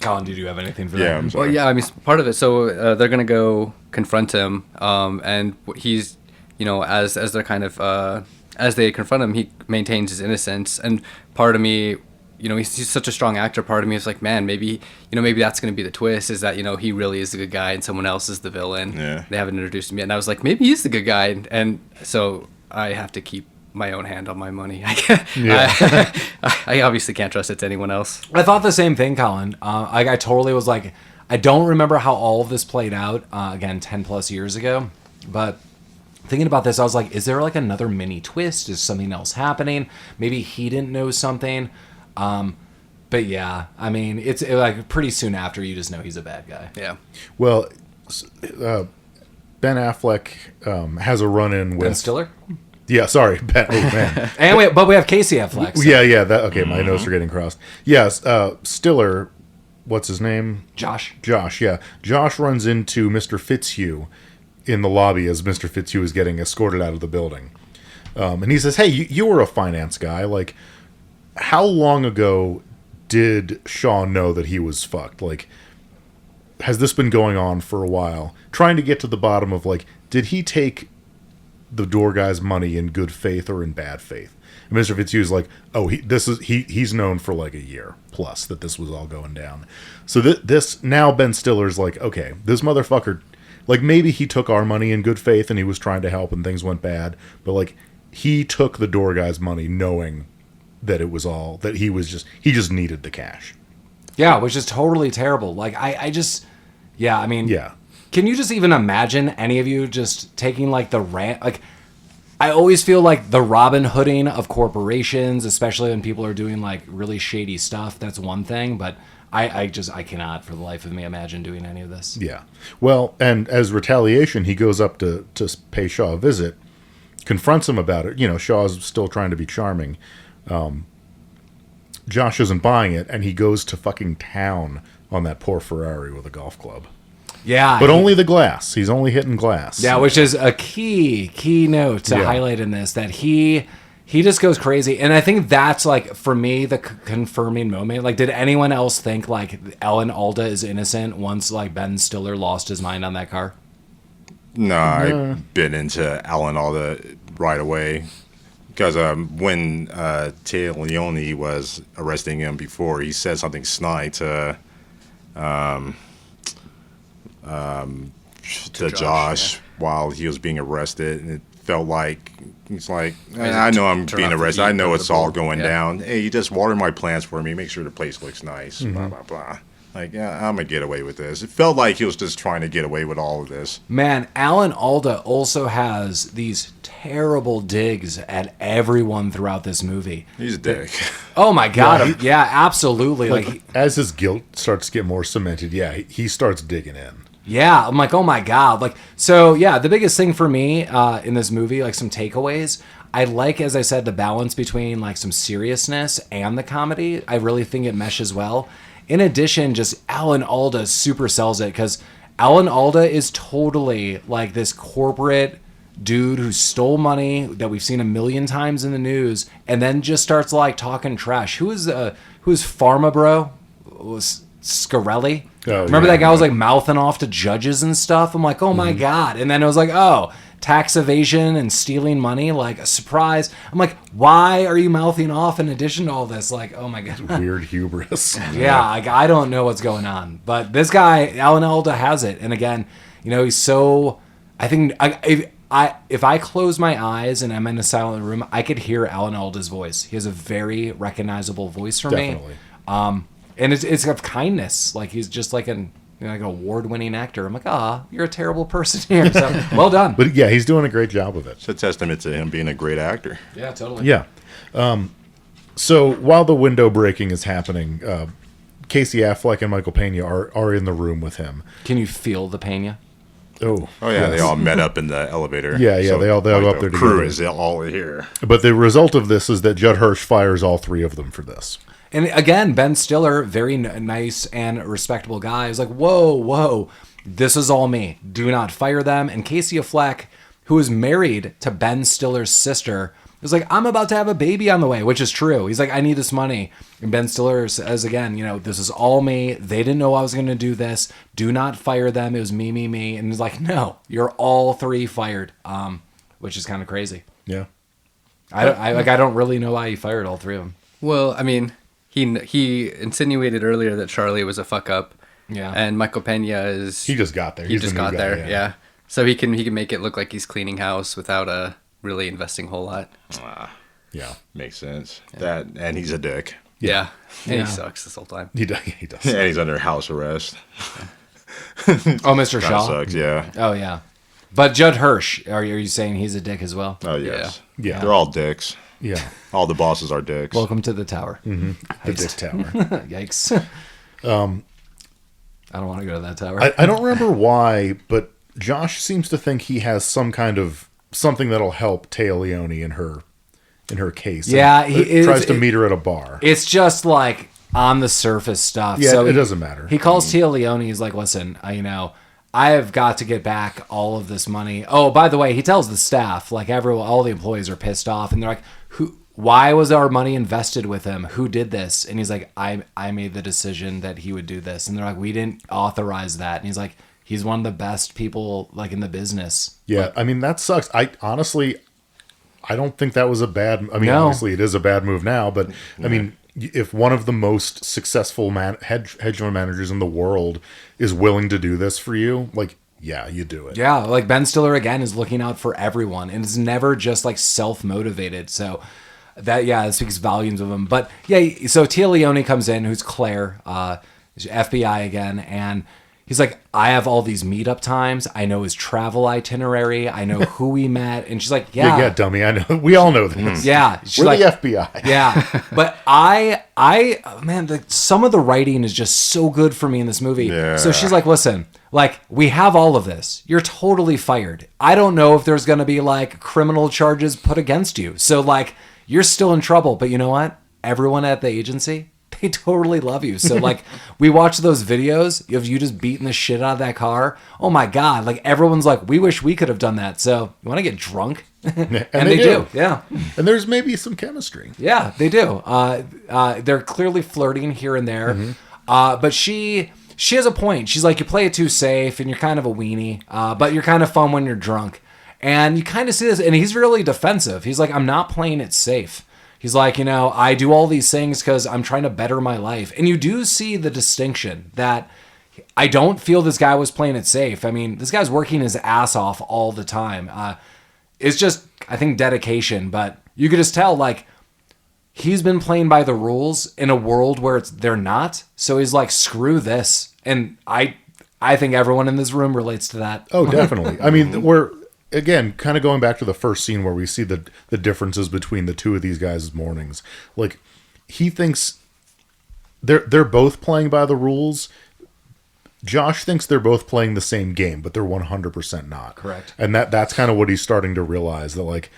Colin, did you have anything for that? I'm sorry. Well, yeah, I mean, part of it. So they're gonna go confront him, and he's, as they're kind of as they confront him, he maintains his innocence. And part of me, he's such a strong actor. Part of me is like, man, maybe that's gonna be the twist, is that he really is the good guy and someone else is the villain. Yeah. They haven't introduced him yet, and I was like, maybe he's the good guy, and so I have to keep my own hand on my money. I obviously can't trust it to anyone else. I thought the same thing, Colin. I totally was like, I don't remember how all of this played out, again, 10 plus years ago, but thinking about this, I was like, is there like another mini twist? Is something else happening? Maybe he didn't know something. But yeah, I mean, it's like pretty soon after you just know he's a bad guy. Yeah. Well, Ben Affleck has a run-in with... Ben Stiller? Yeah, sorry, Ben. Oh, man. But we have Casey Affleck. So. Yeah. Okay, my notes are getting crossed. Yes, Stiller, what's his name? Josh, yeah. Josh runs into Mr. Fitzhugh in the lobby as Mr. Fitzhugh is getting escorted out of the building. And he says, hey, you were a finance guy. Like, how long ago did Shaw know that he was fucked? Like, has this been going on for a while? Trying to get to the bottom of, like, did he take the door guy's money in good faith or in bad faith? And Mr. Fitzhugh's like, oh, he's known for like a year plus that this was all going down. So this now Ben Stiller's like, okay, this motherfucker, like, maybe he took our money in good faith and he was trying to help and things went bad, but like, he took the door guy's money knowing that it was all that he just needed the cash. Yeah, which is totally terrible. Like, I just, yeah, I mean, Yeah. Can you just even imagine any of you just taking like the rant? Like, I always feel like the Robin Hooding of corporations, especially when people are doing like really shady stuff, that's one thing, but I cannot for the life of me imagine doing any of this. Yeah. Well, and as retaliation, he goes up to pay Shaw a visit, confronts him about it. You know, Shaw's still trying to be charming. Josh isn't buying it, and he goes to fucking town on that poor Ferrari with a golf club. Yeah. But only the glass. He's only hitting glass. Yeah, which is a key note to highlight in this, that he just goes crazy. And I think that's, like, for me, the confirming moment. Like, did anyone else think, like, Alan Alda is innocent once, like, Ben Stiller lost his mind on that car? No, I've been into Alan Alda right away. Because when Téa Leoni was arresting him before, he said something snide to Josh while he was being arrested, and it felt like he's like, I know I'm being arrested. I know it's all going down. Hey, you just water my plants for me. Make sure the place looks nice. Blah blah blah. Like, yeah, I'm gonna get away with this. It felt like he was just trying to get away with all of this. Man, Alan Alda also has these terrible digs at everyone throughout this movie. He's a dick. Oh my god, yeah, absolutely. Like as his guilt starts to get more cemented, he starts digging in. Yeah, I'm like, oh my god. Like, so yeah, the biggest thing for me in this movie, like some takeaways, I like, as I said, the balance between like some seriousness and the comedy. I really think it meshes well. In addition, just Alan Alda super sells it, because Alan Alda is totally like this corporate dude who stole money that we've seen a million times in the news, and then just starts like talking trash. Who's Pharma Bro? Was Scarelli? Oh, Remember yeah, that guy was like mouthing off to judges and stuff? I'm like, oh my god. And then it was like, oh, tax evasion and stealing money, like a surprise. I'm like, why are you mouthing off in addition to all this? Like, oh my god. Weird hubris. Yeah, like, I don't know what's going on. But this guy, Alan Alda, has it. And again, you know, he's so, I think, if I close my eyes and I'm in a silent room, I could hear Alan Alda's voice. He has a very recognizable voice for Definitely. me. And it's of kindness. Like, he's just like like an award-winning actor. I'm like, you're a terrible person here. So, well done. But yeah, he's doing a great job of it. It's a testament to him being a great actor. Yeah, totally. Yeah. So while the window breaking is happening, Casey Affleck and Michael Peña are in the room with him. Can you feel the Peña? Oh yeah, yes. They all met up in the elevator. Yeah, so they all go up there the crew together. is all here. But the result of this is that Judd Hirsch fires all three of them for this. And again, Ben Stiller, very nice and respectable guy, is like, whoa, this is all me. Do not fire them. And Casey Affleck, who is married to Ben Stiller's sister, is like, I'm about to have a baby on the way, which is true. He's like, I need this money. And Ben Stiller says again, this is all me. They didn't know I was going to do this. Do not fire them. It was me. And he's like, no, you're all three fired, which is kind of crazy. Yeah. I don't really know why he fired all three of them. Well, I mean, he insinuated earlier that Charlie was a fuck up. Yeah. And Michael Peña is... He just got there. He He's just the new got guy, there, yeah. So he can make it look like he's cleaning house without really investing a whole lot. Yeah. Makes sense. Yeah. And he's a dick. Yeah. And Yeah. he sucks this whole time. He does. And he's under house arrest. Oh, Mr. Shaw? Sucks, yeah. Oh, yeah. But Judd Hirsch, are you saying he's a dick as well? Oh, yes. Yeah. They're all dicks. Yeah. All the bosses are dicks. Welcome to the tower. The Dick Tower. Yikes. I don't want to go to that tower. I don't remember why, but Josh seems to think he has some kind of something that'll help Téa Leoni in her case. Yeah, he tries to meet her at a bar. It's just like on the surface stuff. Yeah, so it doesn't matter. He calls Téa Leoni. He's like, listen, I have got to get back all of this money. Oh, by the way, he tells the staff, like all the employees are pissed off, and they're like, why was our money invested with him? Who did this? And he's like, I made the decision that he would do this. And they're like, we didn't authorize that. And he's like, he's one of the best people like in the business. Yeah, Like, I mean, that sucks. I honestly, I don't think that was a bad. I mean, No. obviously, it is a bad move now, but I mean, if one of the most successful hedge fund managers in the world is willing to do this for you, like, yeah, you do it. yeah, like Ben Stiller again is looking out for everyone and is never just like self-motivated. So that, yeah, it speaks volumes of him. But yeah, so Téa Leoni comes in, who's Claire, FBI again, and he's like, I have all these meetup times. I know his travel itinerary. I know who we met. And she's like, Yeah, dummy. I know. We all know this. Yeah. She's We're like, the FBI. yeah. But man, some of the writing is just so good for me in this movie. Yeah. So she's like, listen, like, we have all of this. You're totally fired. I don't know if there's going to be like criminal charges put against you. So like, you're still in trouble. But you know what? Everyone at the agency, they totally love you. So like, we watch those videos of you just beating the shit out of that car. Oh my God. Like, everyone's like, we wish we could have done that. So you want to get drunk? and they do. Yeah. And there's maybe some chemistry. Yeah, they do. They're clearly flirting here and there. But she has a point. She's like, you play it too safe and you're kind of a weenie, but you're kind of fun when you're drunk. And you kind of see this, and he's really defensive. He's like, I'm not playing it safe. He's like, I do all these things because I'm trying to better my life. And you do see the distinction that I don't feel this guy was playing it safe. I mean, this guy's working his ass off all the time. It's just, I think, dedication. But you could just tell, like, he's been playing by the rules in a world where they're not. So he's like, screw this. And I think everyone in this room relates to that. Oh, definitely. I mean, we're, again, kind of going back to the first scene where we see the differences between the two of these guys' mornings. Like, he thinks they're both playing by the rules. Josh thinks they're both playing the same game, but they're 100% not. Correct. And that's kind of what he's starting to realize, that like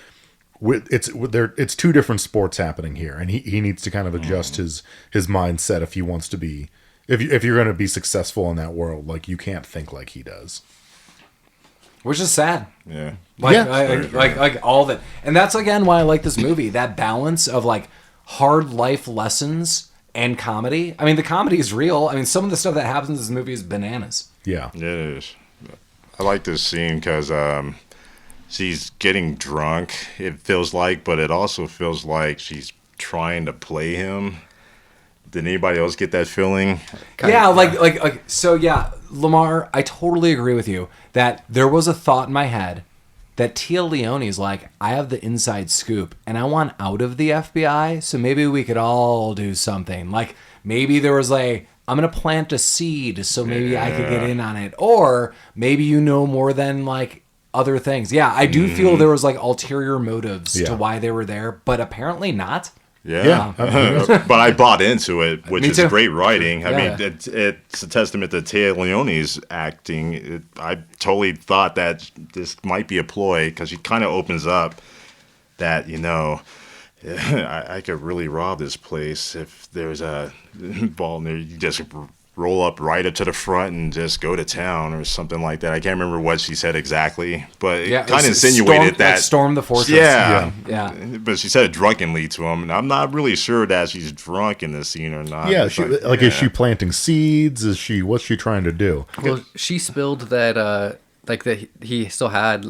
it's two different sports happening here, and he needs to kind of adjust his mindset if he wants to be, if you're going to be successful in that world. Like, you can't think like he does. Which is sad. Yeah. Like, Yeah. like all that. And that's, again, why I like this movie. That balance of, like, hard life lessons and comedy. I mean, the comedy is real. I mean, some of the stuff that happens in this movie is bananas. Yeah. It is. I like this scene because she's getting drunk, it feels like, but it also feels like she's trying to play him. Did anybody else get that feeling? Yeah, like so yeah, Lamar, I totally agree with you that there was a thought in my head that Téa Leoni's like, I have the inside scoop and I want out of the FBI, so maybe we could all do something. Like, maybe there was I'm going to plant a seed so maybe I could get in on it. Or maybe you know more than like other things. Yeah, I do feel there was like ulterior motives to why they were there, but apparently not. Yeah. But I bought into it, which Me is too. great writing. I Yeah. mean, it's a testament to Téa Leoni's acting. I totally thought that this might be a ploy because she kind of opens up that, I could really rob this place if there's a ball in there. You just roll up right up to the front and just go to town or something like that. I can't remember what she said exactly, but it kind of insinuated that. Storm the fortress. Yeah. Yeah. But she said it drunkenly to him, and I'm not really sure that she's drunk in this scene or not. Yeah, But, is she planting seeds? What's she trying to do? Well, she spilled that that he still had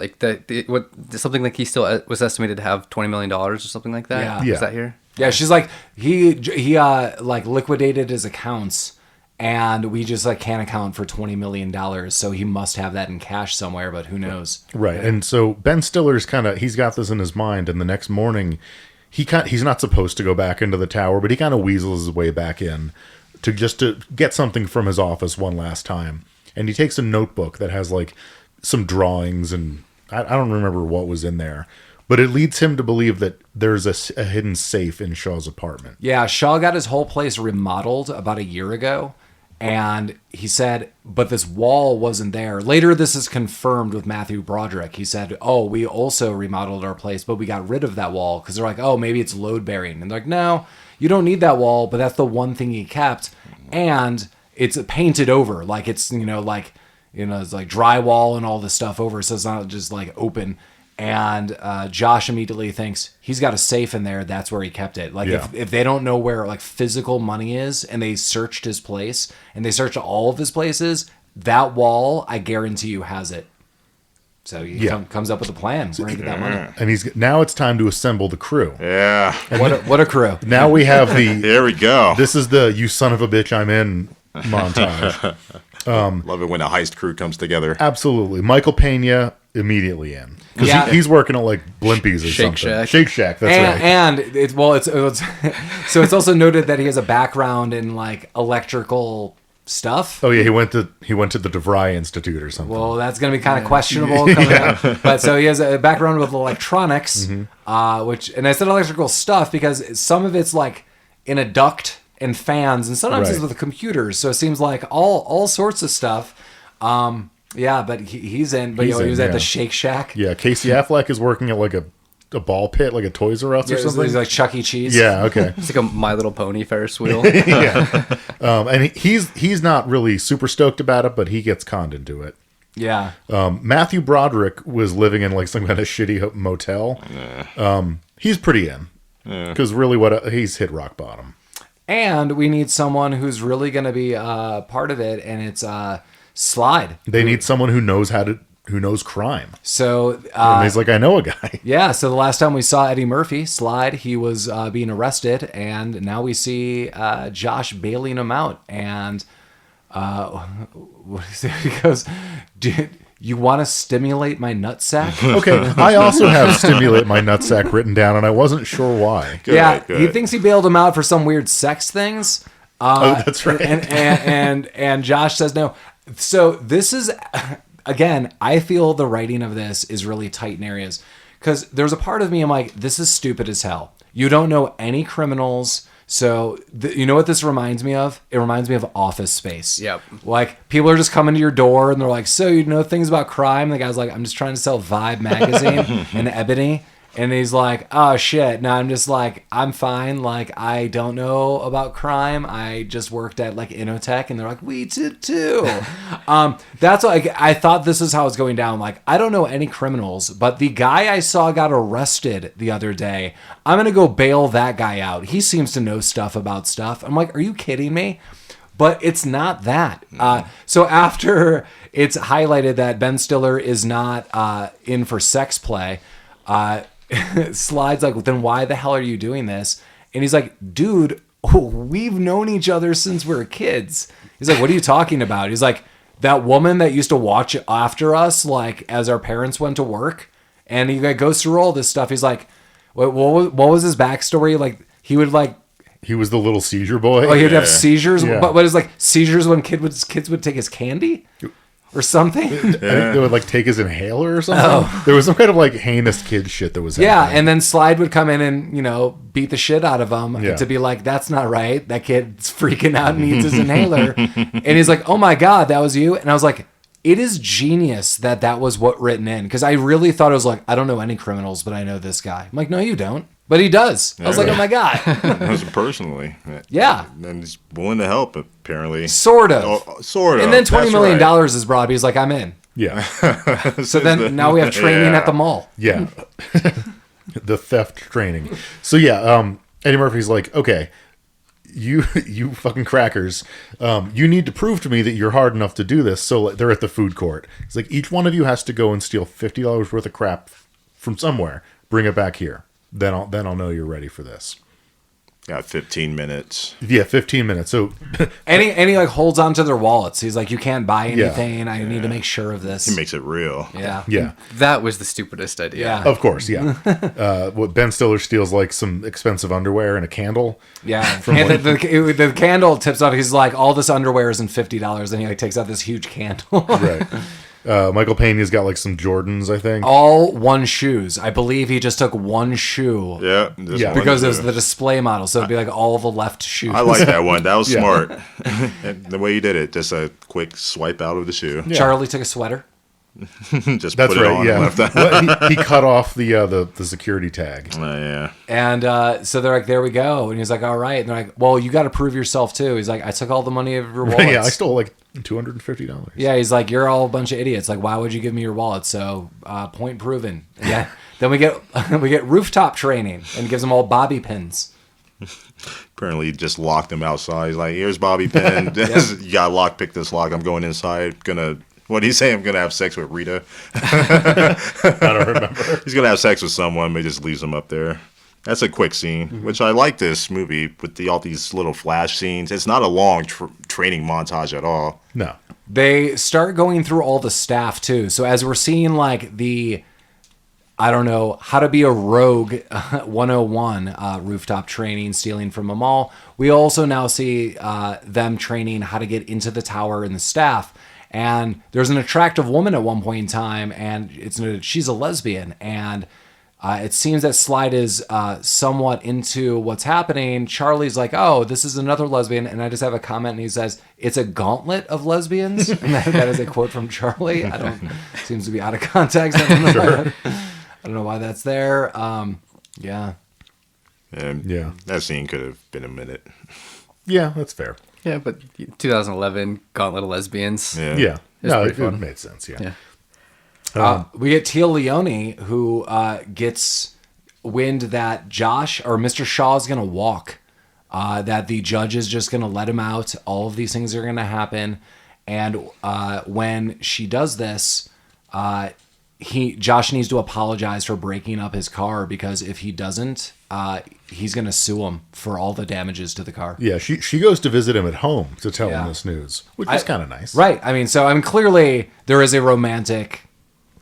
something like he still was estimated to have $20 million or something like that. Yeah. Is that here? Yeah, she's like, he like liquidated his accounts, and we just like can't account for $20 million, so he must have that in cash somewhere, but who knows? Right. And so Ben Stiller's he's got this in his mind, and the next morning he's not supposed to go back into the tower, but he kind of weasels his way back in to get something from his office one last time. And he takes a notebook that has like some drawings, and I don't remember what was in there, but it leads him to believe that there's a hidden safe in Shaw's apartment. Yeah, Shaw got his whole place remodeled about a year ago, and he said, but this wall wasn't there. Later, this is confirmed with Matthew Broderick. He said, oh, we also remodeled our place, but we got rid of that wall because they're like, oh, maybe it's load bearing. And they're like, no, you don't need that wall, but that's the one thing he kept. And it's painted over. Like it's, it's like drywall and all this stuff over. So it's not just like open. And Josh immediately thinks he's got a safe in there. That's where he kept it. Like if they don't know where like physical money is, and they searched his place and they searched all of his places, that wall, I guarantee you, has it. So he comes up with a plan. We're gonna get that money. And now it's time to assemble the crew. Yeah. What a crew. Now we have the. Here we go. This is the "you son of a bitch, I'm in" montage. Love it when a heist crew comes together. Absolutely, Michael Peña immediately in because he's working at like Blimpies or Shake something. Shack. Shake Shack. That's right. And it's so it's also noted that he has a background in like electrical stuff. Oh yeah, he went to the DeVry Institute or something. Well, that's going to be kind of questionable coming up. But so he has a background with electronics, and I said electrical stuff because some of it's like in a duct and fans, and sometimes it's with computers. So it seems like all sorts of stuff. But he's in. But he was at the Shake Shack. Yeah, Casey Affleck is working at like a ball pit, like a Toys R Us or something. He's like Chuck E. Cheese. Yeah, okay. It's like a My Little Pony Ferris wheel. Yeah, and he's not really super stoked about it, but he gets conned into it. Yeah. Matthew Broderick was living in like some kind of shitty motel. He's pretty in because really, he's hit rock bottom. And we need someone who's really going to be part of it, and it's Slide. They need someone who knows crime. So and he's like, I know a guy. Yeah. So the last time we saw Eddie Murphy, Slide, he was being arrested, and now we see Josh bailing him out. And what is it? He goes, "Dude, you want to stimulate my nutsack?" Okay, I also have "stimulate my nutsack" written down, and I wasn't sure why. Good. He thinks he bailed him out for some weird sex things. That's right. And Josh says no. So this is, again, I feel the writing of this is really tight in areas. Because there's a part of me, I'm like, this is stupid as hell. You don't know any criminals. So you know what this reminds me of? It reminds me of Office Space. Yep. Like, people are just coming to your door and they're like, so you know things about crime? The guy's like, I'm just trying to sell Vibe magazine and Ebony. And he's like, oh shit. No, I'm just like, I'm fine. Like, I don't know about crime. I just worked at like Inotech. And they're like, we did too. That's like, I thought this is how it's going down. Like, I don't know any criminals, but the guy I saw got arrested the other day. I'm going to go bail that guy out. He seems to know stuff about stuff. I'm like, are you kidding me? But it's not that. So after it's highlighted that Ben Stiller is not in for sex play, Slide's like, well, then why the hell are you doing this? And he's like, dude, we've known each other since we were kids. He's like, what are you talking about? He's like, that woman that used to watch after us, like as our parents went to work. And he like, goes through all this stuff. He's like, what was his backstory? Like he was the little seizure boy. Oh, he'd have seizures. Yeah. But is like seizures when kids would take his candy? Or something. I think they would like take his inhaler or something. Oh. There was some kind of like heinous kid shit that was happening. Yeah, and then Slide would come in and, beat the shit out of him to be like, that's not right. That kid's freaking out and needs his inhaler. And he's like, oh my God, that was you? And I was like, it is genius that was what written in. Because I really thought it was like, I don't know any criminals, but I know this guy. I'm like, no, you don't. But he does. I was like, oh my God. Knows him personally. Yeah. And he's willing to help, apparently. Sort of. Oh, sort of. And then $20 million is brought. He's like, I'm in. Yeah. So then now we have training at the mall. Yeah. The theft training. So yeah, Eddie Murphy's like, okay, you fucking crackers, you need to prove to me that you're hard enough to do this. So they're at the food court. It's like, each one of you has to go and steal $50 worth of crap from somewhere. Bring it back here. Then I'll know you're ready for this. Got 15 minutes. Yeah, 15 minutes. So and he like holds onto their wallets. He's like, you can't buy anything. I need to make sure of this. He makes it real. Yeah. Yeah. That was the stupidest idea. Yeah. Of course, yeah. What Ben Stiller steals like some expensive underwear and a candle. Yeah. And the candle tips off. He's like, all this underwear is in $50, and he like takes out this huge candle. Right. Michael Peña's got like some Jordans, I think. All one shoes. I believe he just took one shoe. Yeah. Because it was the display model, so it'd be like all the left shoes. I like that one. That was smart. And the way he did it, just a quick swipe out of the shoe. Yeah. Charlie took a sweater. Just that's put it on. Yeah. Well, he cut off the security tag. Yeah. And so they're like, there we go. And he's like, all right. And they're like, well, you got to prove yourself too. He's like, I took all the money of your wallets. Yeah, I stole like $250. Yeah, he's like, you're all a bunch of idiots. Like, why would you give me your wallet? So, point proven. Yeah. Then we get rooftop training and gives them all bobby pins. Apparently, he just locked them outside. He's like, "Here's bobby pin. You got lock. Pick this lock. I'm going inside. What did he say? I'm gonna have sex with Rita." I don't remember. He's gonna have sex with someone, but he just leaves them up there. That's a quick scene, which I like this movie with all these little flash scenes. It's not a long training montage at all. No. They start going through all the staff too. So as we're seeing like the, I don't know, how to be a rogue 101 rooftop training, stealing from a mall, we also now see them training how to get into the tower and the staff. And there's an attractive woman at one point in time, and she's a lesbian, and it seems that Slide is somewhat into what's happening. Charlie's like, oh, this is another lesbian. And I just have a comment, and he says, it's a gauntlet of lesbians. And that is a quote from Charlie. Seems to be out of context. I don't know why that's there. Yeah. Yeah. That scene could have been a minute. Yeah, that's fair. Yeah, but 2011, Gauntlet of Lesbians. Yeah. No, it fun. made sense, yeah. We get Téa Leoni, who gets wind that Josh or Mr. Shaw is going to walk, that the judge is just going to let him out. All of these things are going to happen. And when she does this, Josh needs to apologize for breaking up his car, because if he doesn't, he's going to sue him for all the damages to the car. Yeah, she goes to visit him at home to tell him this news, which is kind of nice. Right. I mean, clearly there is a romantic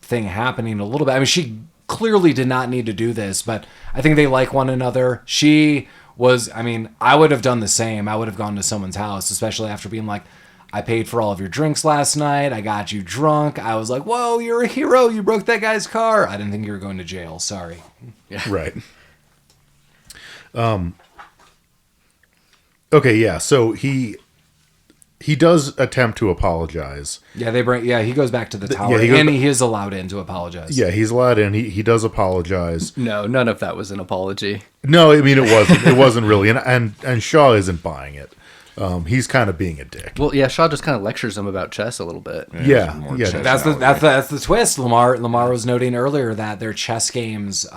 thing happening a little bit. I mean, she clearly did not need to do this, but I think they like one another. I would have done the same. I would have gone to someone's house, especially after being like, I paid for all of your drinks last night. I got you drunk. I was like, whoa, you're a hero. You broke that guy's car. I didn't think you were going to jail. Sorry. Yeah. Right. Okay, yeah. So he does attempt to apologize. Yeah, he goes back to the tower, and he is allowed in to apologize. Yeah, he's allowed in. He does apologize. No, none of that was an apology. No, I mean, it wasn't. It wasn't really. And Shaw isn't buying it. He's kind of being a dick. Well, yeah, Shaw just kind of lectures him about chess a little bit. Yeah. That's the twist. Lamar was noting earlier that their chess games,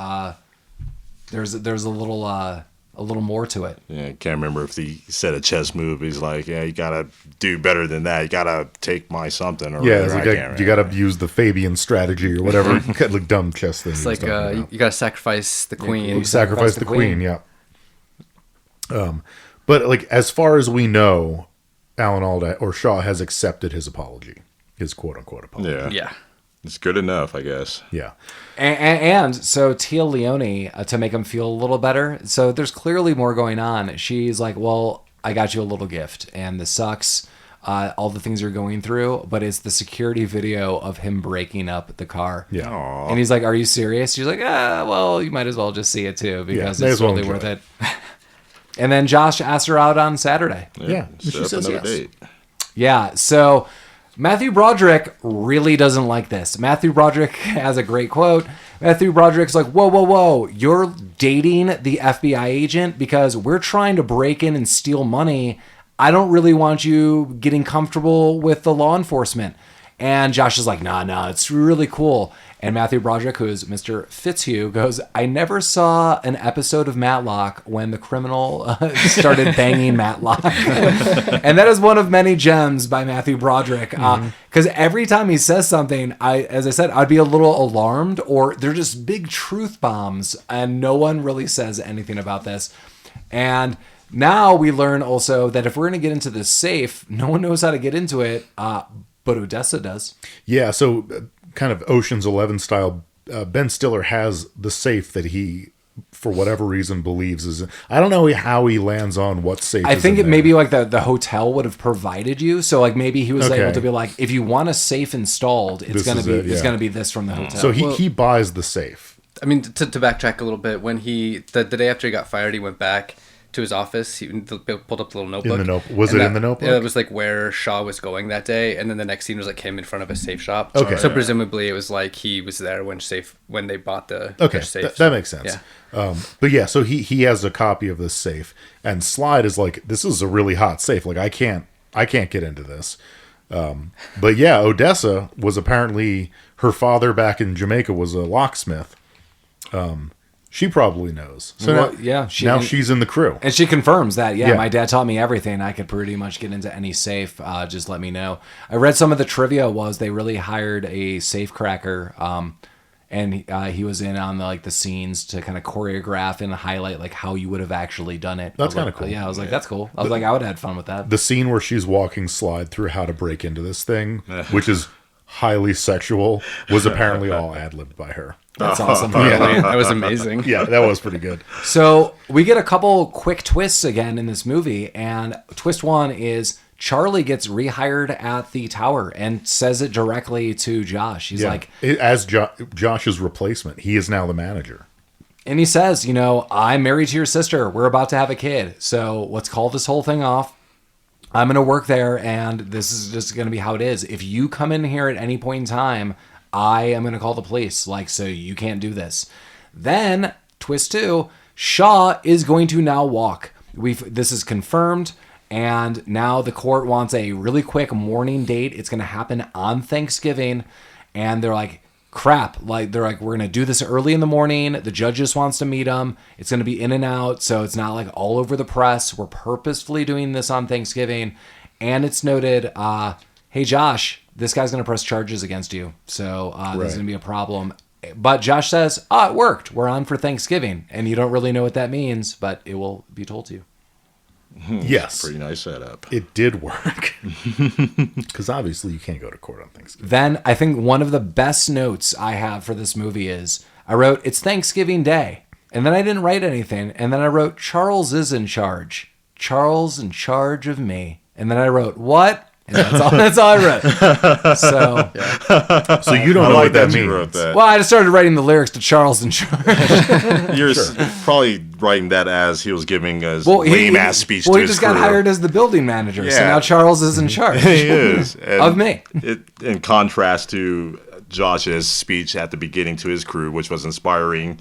there's a little more to it. Yeah, I can't remember if he said a chess move. He's like, yeah, you gotta do better than that. You gotta take my something. Or yeah, like you gotta use the Fabian strategy or whatever. Like dumb chess thing. It's like you gotta sacrifice the queen. You sacrifice the queen. Yeah. But like, as far as we know, Alan Alda or Shaw has accepted his apology, his quote unquote apology. Yeah. It's good enough, I guess. Yeah. And so Téa Leoni, to make him feel a little better, so there's clearly more going on. She's like, well, I got you a little gift, and this sucks, all the things you're going through, but it's the security video of him breaking up the car. Yeah. Aww. And he's like, are you serious? She's like, well, you might as well just see it too, because it's totally worth it. And then Josh asked her out on Saturday. Yeah. She says yes. Date. Yeah, so Matthew Broderick really doesn't like this. Matthew Broderick has a great quote. Matthew Broderick's like, whoa, you're dating the FBI agent because we're trying to break in and steal money. I don't really want you getting comfortable with the law enforcement. And Josh is like, nah, it's really cool. And Matthew Broderick, who is Mr. Fitzhugh, goes, I never saw an episode of Matlock when the criminal started banging Matlock. And that is one of many gems by Matthew Broderick. Because every time he says something, as I said, I'd be a little alarmed, or they're just big truth bombs, and no one really says anything about this. And now we learn also that if we're going to get into this safe, no one knows how to get into it, but Odessa does. Yeah, so kind of Ocean's 11 style, Ben Stiller has the safe that he, for whatever reason, believes is. I don't know how he lands on what safe. I think it maybe like the hotel would have provided you, so like maybe he was able to be like, if you want a safe installed, it's gonna be this from the hotel. So he buys the safe. I mean, to backtrack a little bit, when the day after he got fired, he went back to his office. He pulled up the little notebook. Was it in the notebook? It was like where Shaw was going that day, and then the next scene was like him in front of a safe shop. Okay. So presumably it was like he was there when they bought the safe. That makes sense. Yeah. But yeah, so he has a copy of this safe, and Slide is like, this is a really hot safe. Like I can't get into this. But yeah, Odessa was apparently, her father back in Jamaica was a locksmith. She probably knows. So Well, now she's in the crew. And she confirms that, Yeah. my dad taught me everything. I could pretty much get into any safe. Just let me know. I read some of the trivia was they really hired a safe cracker. And he was in on the scenes to kind of choreograph and highlight like how you would have actually done it. That's kind kinda cool. Yeah, I was like, that's cool. I was like, I would have had fun with that. The scene where she's walking slide through how to break into this thing, which is highly sexual, was apparently all ad-libbed by her. That's awesome. That was amazing. Yeah, that was pretty good. So we get a couple quick twists again in this movie, and twist one is Charlie gets rehired at the tower and says it directly to Josh. He's like, as Josh's replacement, he is now the manager. and he says, I'm married to your sister. We're about to have a kid. So let's call this whole thing off. I'm going to work there, and this is just going to be how it is. If you come in here at any point in time, I am going to call the police. So you can't do this. Then, twist two, Shaw is going to now walk. This is confirmed, and now the court wants a really quick morning date. It's going to happen on Thanksgiving, and they're like, crap. They're like, we're going to do this early in the morning. The judge just wants to meet him. It's going to be in and out, so it's not all over the press. We're purposefully doing this on Thanksgiving, and it's noted, hey, Josh, this guy's going to press charges against you, so there's going to be a problem. But Josh says, it worked. We're on for Thanksgiving, and you don't really know what that means, but it will be told to you. Yes. Pretty nice setup. It did work. Because obviously you can't go to court on Thanksgiving. Then I think one of the best notes I have for this movie is I wrote, it's Thanksgiving Day. And then I didn't write anything. And then I wrote, Charles is in charge. Charles in charge of me. And then I wrote, what? And that's all I wrote. So you don't know what that you means. wrote that. Well, I just started writing the lyrics to Charles in charge. You're probably writing that as he was giving a lame-ass speech to he his just crew. got hired as the building manager. So Yeah. now Charles is in charge. He is. And Of me. In contrast to Josh's speech at the beginning to his crew, which was inspiring,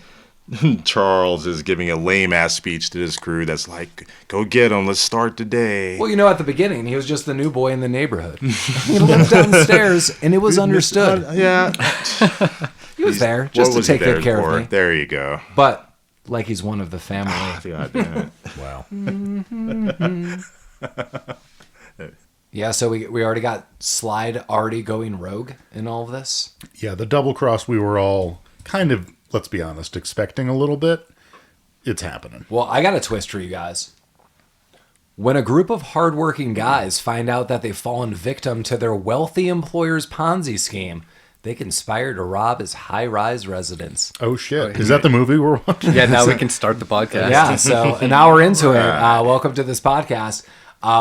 Charles is giving a lame-ass speech to his crew that's like, go get him, let's start the day. Well, at the beginning, he was just the new boy in the neighborhood. He lived downstairs, and it was understood. Yeah. He was there just to take good care of me. There you go. But like he's one of the family. God damn it. Wow. Yeah, so we already got Slide already going rogue in all of this. Yeah, the double cross we were all kind of, let's be honest, expecting a little bit. It's happening. Well, I got a twist for you guys. When a group of hardworking guys find out that they've fallen victim to their wealthy employer's Ponzi scheme, they conspire to rob his high-rise residence. Oh, shit. Is that the movie we're watching? Yeah, now we can start the podcast. Yeah, so an hour into it, welcome to this podcast,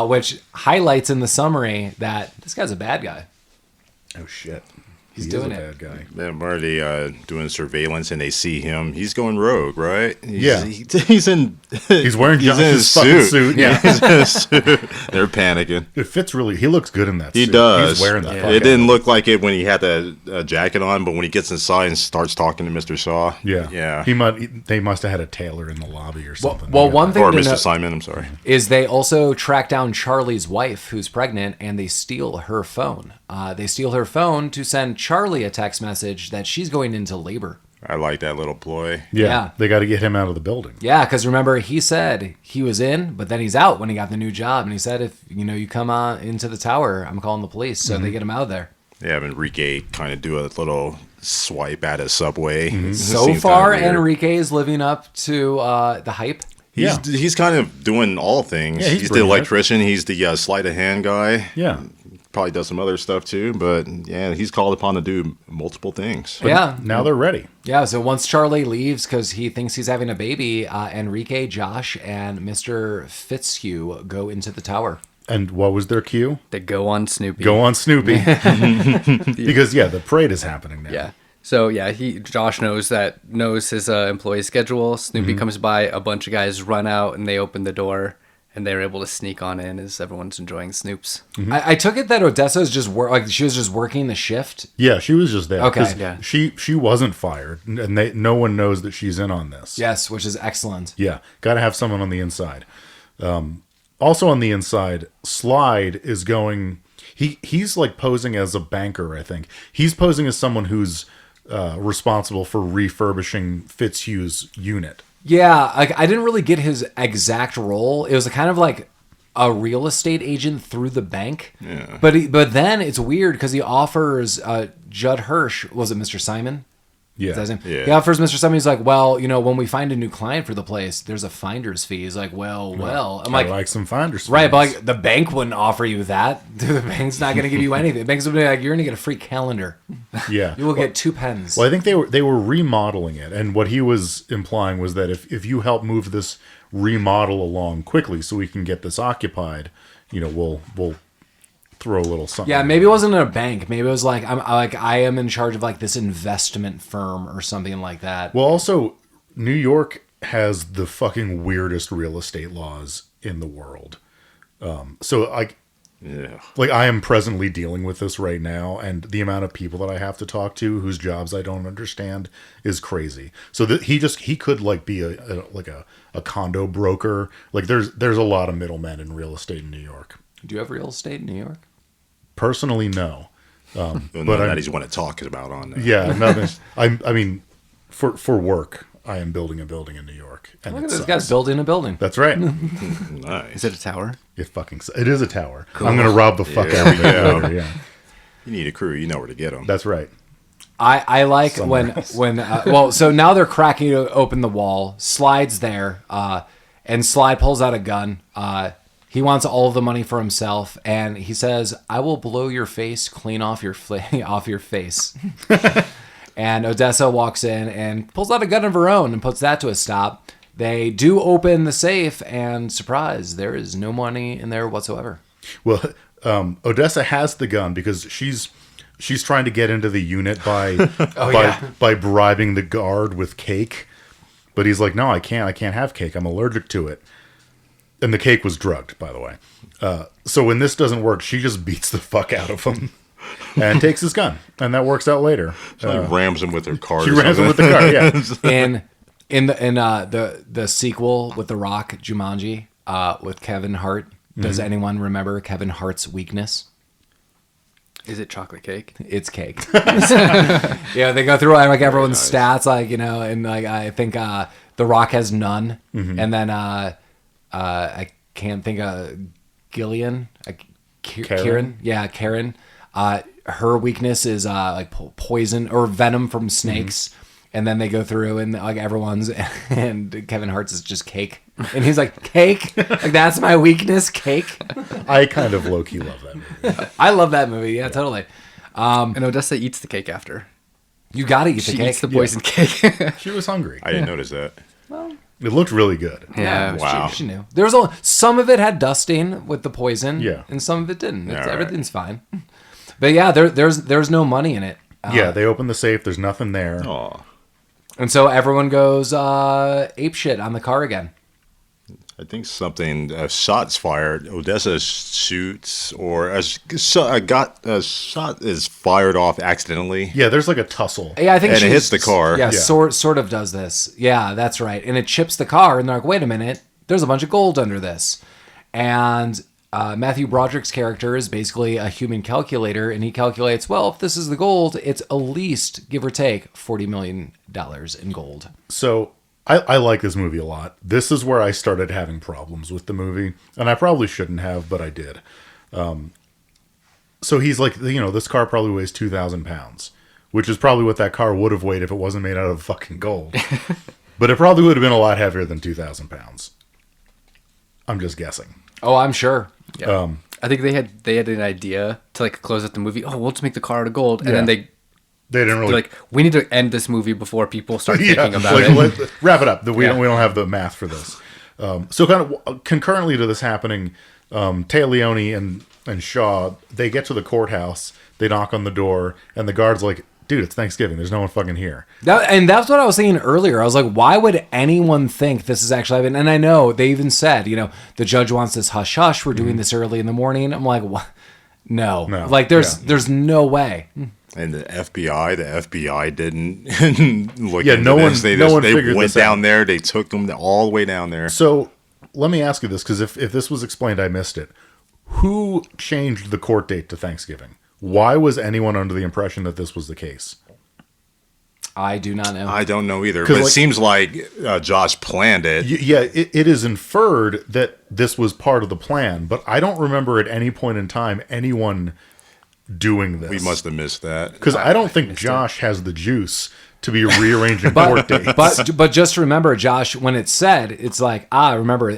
which highlights in the summary that this guy's a bad guy. Oh, shit. He's He doing is a it. bad guy. Then where are they doing surveillance and they see him? He's going rogue, right? Yeah. He's in. He's wearing Josh's fucking suit. Yeah, he's in his suit. They're panicking. It fits really. He looks good in that He suit. does. He's wearing that. It fucking- didn't look like it when he had the jacket on, but when he gets inside and starts talking to Mr. Shaw. Yeah. Yeah. They must have had a tailor in the lobby or something. Well, Yeah. one thing Or to Mr. note Simon, I'm sorry. is they also track down Charlie's wife, who's pregnant, and they steal her phone. They steal her phone to send Charlie a text message that she's going into labor. I like that little ploy. Yeah. They got to get him out of the building. Yeah, because remember, he said he was in, but then he's out when he got the new job. And he said, if you come on into the tower, I'm calling the police. So they get him out of there. They have Enrique kind of do a little swipe at a subway. It So seems far, kinda weird. Enrique is living up to the hype. He's kind of doing all things. Yeah, he's he's the bringing it. electrician. He's the sleight of hand guy. Yeah. Probably does some other stuff too, but yeah, he's called upon to do multiple things. Yeah. Now they're ready. Yeah, so once Charlie leaves because he thinks he's having a baby, Enrique, Josh, and Mr. Fitzhugh go into the tower. And what was their cue? They go on Snoopy. Go on Snoopy. Because, the parade is happening now. Yeah. So yeah, Josh knows his employee schedule. Snoopy comes by, a bunch of guys run out and they open the door and they're able to sneak on in as everyone's enjoying Snoops. I took it that Odessa is just she was just working the shift. Yeah, she was just there. Okay. 'Cause Yeah. She wasn't fired, and no one knows that she's in on this. Yes, which is excellent. Yeah, got to have someone on the inside. Also on the inside, Slide is going. he's like posing as a banker. I think he's posing as someone who's responsible for refurbishing Fitzhugh's unit. Yeah, like I didn't really get his exact role. It was kind of like a real estate agent through the bank. Yeah. But then it's weird because he offers Judd Hirsch, was it Mr. Simon? Yeah. Is that his name? Yeah. He offers Mr. Simon. He's like, well, when we find a new client for the place, there's a finder's fee. He's like, well. I'm I like, like some finders. right, but like the bank wouldn't offer you that. The bank's not going to give you anything. The bank's going to be like, you're going to get a free calendar. Yeah. You will get 2 pens. Well, I think they were remodeling it, and what he was implying was that if you help move this remodel along quickly, so we can get this occupied, we'll throw a little something. Yeah, maybe it wasn't in a bank. Maybe it was like I am in charge of like this investment firm or something like that. Well, also, New York has the fucking weirdest real estate laws in the world. So Yeah. like I am presently dealing with this right now, and the amount of people that I have to talk to whose jobs I don't understand is crazy. So he could like be a condo broker. Like there's a lot of middlemen in real estate in New York. Do you have real estate in New York? Personally, no. Well, But none I'm- that he's want to talk about on there. Yeah, nothing. I mean, for work, I am building a building in New York, and Look it at this sucks. guy's building a building. That's right. Nice. Is it a tower? It is a tower. I'm gonna rob the fuck out of it later. Yeah, You need a crew. You know where to get them. that's right. I like when so now they're cracking open the wall. Slide's there, and Slide pulls out a gun. He wants all of the money for himself, and he says, "I will blow your face clean off your off your face." And Odessa walks in and pulls out a gun of her own and puts that to a stop. They do open the safe, and surprise, there is no money in there whatsoever. Well, Odessa has the gun because she's trying to get into the unit by by bribing the guard with cake, but he's like, "No, I can't have cake. I'm allergic to it." And the cake was drugged, by the way. So when this doesn't work, she just beats the fuck out of him and takes his gun, and that works out later. She rams him with her car. She or rams him with something. the car. Yeah. In the sequel with The Rock, Jumanji, with Kevin Hart, does anyone remember Kevin Hart's weakness? Is it chocolate cake? It's cake. Yeah, they go through like everyone's stats, like and like I think The Rock has none, and then I can't think of Gillian, Karen. Yeah, Karen. Her weakness is like poison or venom from snakes. And then they go through and like everyone's and Kevin Hart's is just cake. And he's like, cake? Like that's my weakness, cake? I kind of low-key love that movie. I love that movie. Yeah, totally. And Odessa eats the cake after. You gotta eat She the cake. eats the poisoned cake. She was hungry. I didn't notice that. It looked really good. Yeah. Wow. She knew. There was some of it had dusting with the poison. Yeah. And some of it didn't. All right. Everything's fine. But yeah, there's no money in it. Yeah, they open the safe. There's nothing there. Oh, And so everyone goes apeshit on the car again. I think something shots fired. Odessa shoots, or a shot is fired off accidentally, Yeah, there's like a tussle. Yeah, I think and it she's- hits the car. Yeah, Yeah. sort of does this. Yeah, that's right. And it chips the car, and they're like, wait a minute, there's a bunch of gold under this. And Matthew Broderick's character is basically a human calculator, and he calculates, well, if this is the gold, it's at least, give or take, $40 million in gold. So I like this movie a lot. This is where I started having problems with the movie, and I probably shouldn't have, but I did. So he's like, this car probably weighs 2,000 pounds, which is probably what that car would have weighed if it wasn't made out of fucking gold. But it probably would have been a lot heavier than 2,000 pounds. I'm just guessing. Oh, I'm sure. Yeah. I think they had an idea to like close out the movie. Oh, we'll just make the car out of gold, and then Yeah. they're They didn't really like, we need to end this movie before people start thinking about like, it. let's wrap it up. We don't have the math for this. So kind of concurrently to this happening, Téa Leoni and Shaw, they get to the courthouse. They knock on the door, and the guard's like, "Dude, it's Thanksgiving. There's no one fucking here." And that's what I was thinking earlier. I was like, why would anyone think this is actually happening? And I know they even said, the judge wants this hush hush. We're doing this early in the morning. I'm like, what? No. Like there's no way. And the FBI didn't look Yeah, into no one- this. They no one figured went this out. down there. They took them all the way down there. So let me ask you this, because if this was explained, I missed it. who changed the court date to Thanksgiving? Why was anyone under the impression that this was the case? I do not know. I don't know either, but it seems like Josh planned it. It is inferred that this was part of the plan, but I don't remember at any point in time anyone doing this. We must have missed that. Because I don't think Josh has the juice to be rearranging court dates. But just remember, Josh, when it's said, it's like, remember,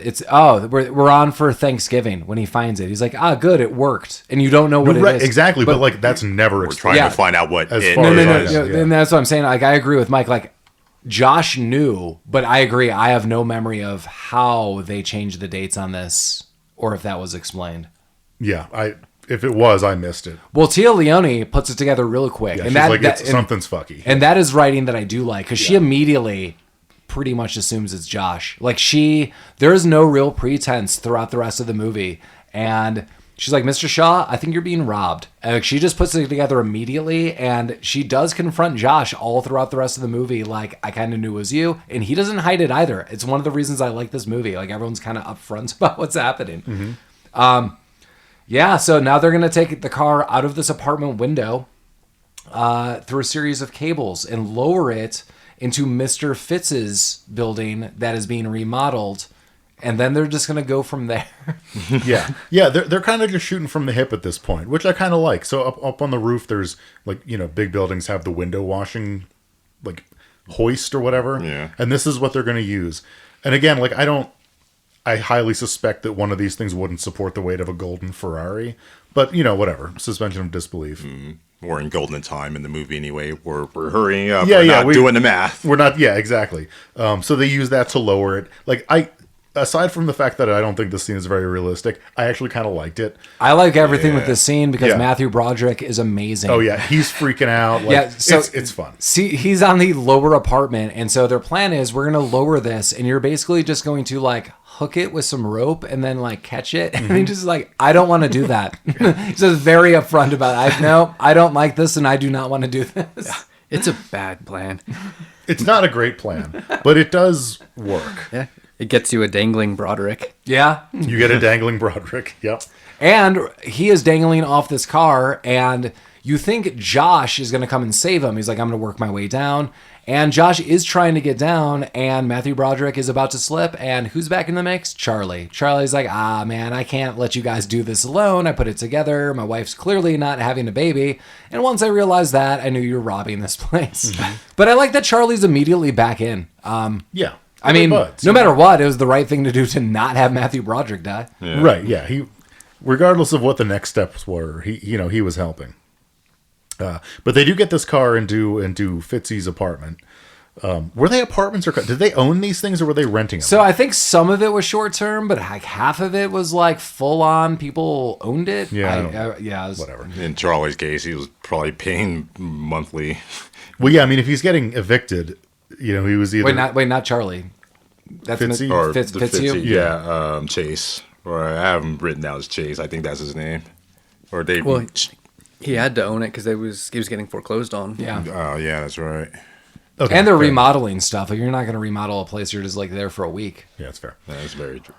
we're on for Thanksgiving when he finds it. He's like, good, it worked. And you don't know what it is. Exactly, but like that's never explained. We're trying to find out what as it far is. No. And that's what I'm saying. Like, I agree with Mike. Like, Josh knew, but I agree. I have no memory of how they changed the dates on this or if that was explained. Yeah, if it was, I missed it. Well, Téa Leoni puts it together really quick. Yeah, and something's fucky. And that is writing that I do like, because she immediately pretty much assumes it's Josh. Like, there is no real pretense throughout the rest of the movie. And she's like, Mr. Shaw, I think you're being robbed. She just puts it together immediately, and she does confront Josh all throughout the rest of the movie. Like, I kind of knew it was you, and he doesn't hide it either. It's one of the reasons I like this movie. Like, everyone's kind of upfront about what's happening. Mm-hmm. Yeah, so now they're going to take the car out of this apartment window through a series of cables and lower it into Mr. Fitz's building that is being remodeled. And then they're just going to go from there. Yeah, they're kind of just shooting from the hip at this point, which I kind of like. So up on the roof, there's like, big buildings have the window washing like hoist or whatever. Yeah. And this is what they're going to use. And again, like I highly suspect that one of these things wouldn't support the weight of a golden Ferrari, but whatever. Suspension of disbelief. We're in golden time in the movie anyway. We're hurrying up. Yeah, we're not doing the math. We're not. Yeah, exactly. So they use that to lower it. Like aside from the fact that I don't think this scene is very realistic, I actually kind of liked it. I like everything with this scene because Matthew Broderick is amazing. Oh yeah, he's freaking out. Like, so it's fun. See, he's on the lower apartment, and so their plan is we're going to lower this, and you're basically just going to like hook it with some rope and then like catch it. And he just like, I don't want to do that. He's just very upfront about it. No, I don't like this, and I do not want to do this. Yeah, it's a bad plan. It's not a great plan, but it does work. Yeah. It gets you a dangling Broderick. Yeah. You get a dangling Broderick. Yep. And he is dangling off this car, and you think Josh is going to come and save him. He's like, I'm going to work my way down. And Josh is trying to get down, and Matthew Broderick is about to slip. And who's back in the mix? Charlie. Charlie's like, man, I can't let you guys do this alone. I put it together. My wife's clearly not having a baby. And once I realized that, I knew you were robbing this place. Mm-hmm. But I like that Charlie's immediately back in. Yeah. I mean, no matter what, it was the right thing to do to not have Matthew Broderick die. Yeah. Right, yeah. He, regardless of what the next steps were, he was helping. But they do get this car into Fitzy's apartment. Were they apartments or did they own these things or were they renting them? So I think some of it was short term, but like half of it was like full on. People owned it. Yeah, it was, whatever. In Charlie's case, he was probably paying monthly. Well, yeah. I mean, if he's getting evicted, he was either not Charlie. That's Fitzy? Or Fitzhugh? Yeah, Chase. Or I have him written down as Chase. I think that's his name. Or they. Well, he had to own it because he was getting foreclosed on. Yeah. Oh, yeah, that's right. Okay, and they're remodeling stuff. Like, you're not going to remodel a place. You're just like there for a week. Yeah, that's fair. That's very true.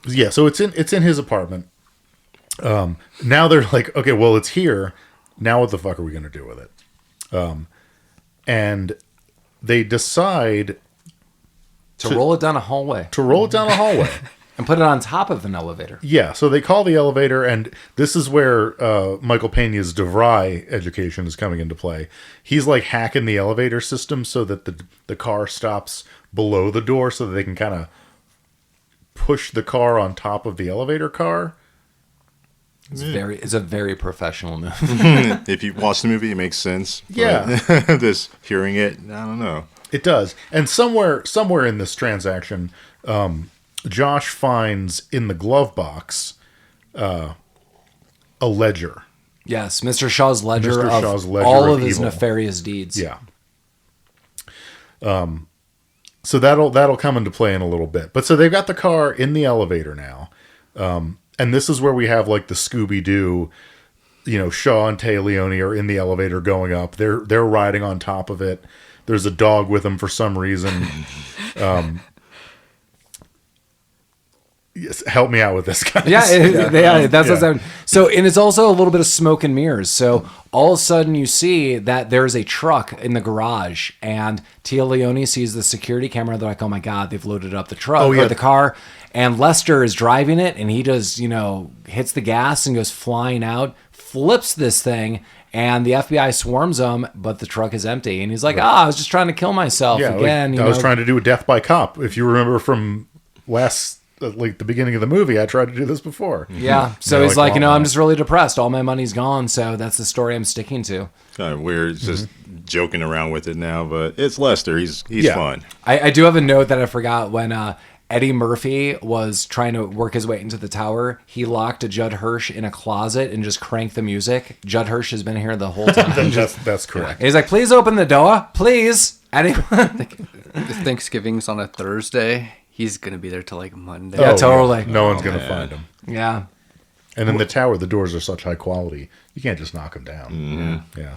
Yeah, so it's in his apartment. Now they're like, okay, well, it's here. Now what the fuck are we going to do with it? And they decide to roll it down a hallway. And put it on top of an elevator. Yeah, so they call the elevator, and this is where Michael Peña's DeVry education is coming into play. He's like hacking the elevator system so that the car stops below the door so that they can kind of push the car on top of the elevator car. It's a very professional move. If you watch the movie, it makes sense. Yeah. Just hearing it, I don't know. It does. And somewhere in this transaction, Josh finds in the glove box a ledger. Yes, Mr. Shaw's ledger of all of his nefarious deeds. Yeah. So that'll come into play in a little bit. But so they've got the car in the elevator now. And this is where we have like the Scooby-Doo, Shaw and Téa Leoni are in the elevator going up. They're riding on top of it. There's a dog with them for some reason. Yes, help me out with this, guys. Yeah, that's what's happening. So, and it's also a little bit of smoke and mirrors. So all of a sudden you see that there's a truck in the garage, and Téa Leoni sees the security camera. They're like, oh my God, they've loaded up the truck or the car. And Lester is driving it, and he just, hits the gas and goes flying out, flips this thing, and the FBI swarms him, but the truck is empty. And he's like, I was just trying to kill myself again. I was trying to do a death by cop. If you remember from the beginning of the movie, I tried to do this before. Yeah. So he's like, I'm just really depressed. All my money's gone. So that's the story I'm sticking to. Kind of weird. It's just joking around with it now, but it's Lester. He's fun. I do have a note that I forgot when Eddie Murphy was trying to work his way into the tower. He locked Judd Hirsch in a closet and just cranked the music. Judd Hirsch has been here the whole time. That's correct. He's like, please open the door. Please. Anyone? Thanksgiving's on a Thursday. He's going to be there till like Monday. Yeah, totally. Yeah. No one's going to find him. Yeah. And in the tower, the doors are such high quality, you can't just knock them down. Mm-hmm. Yeah.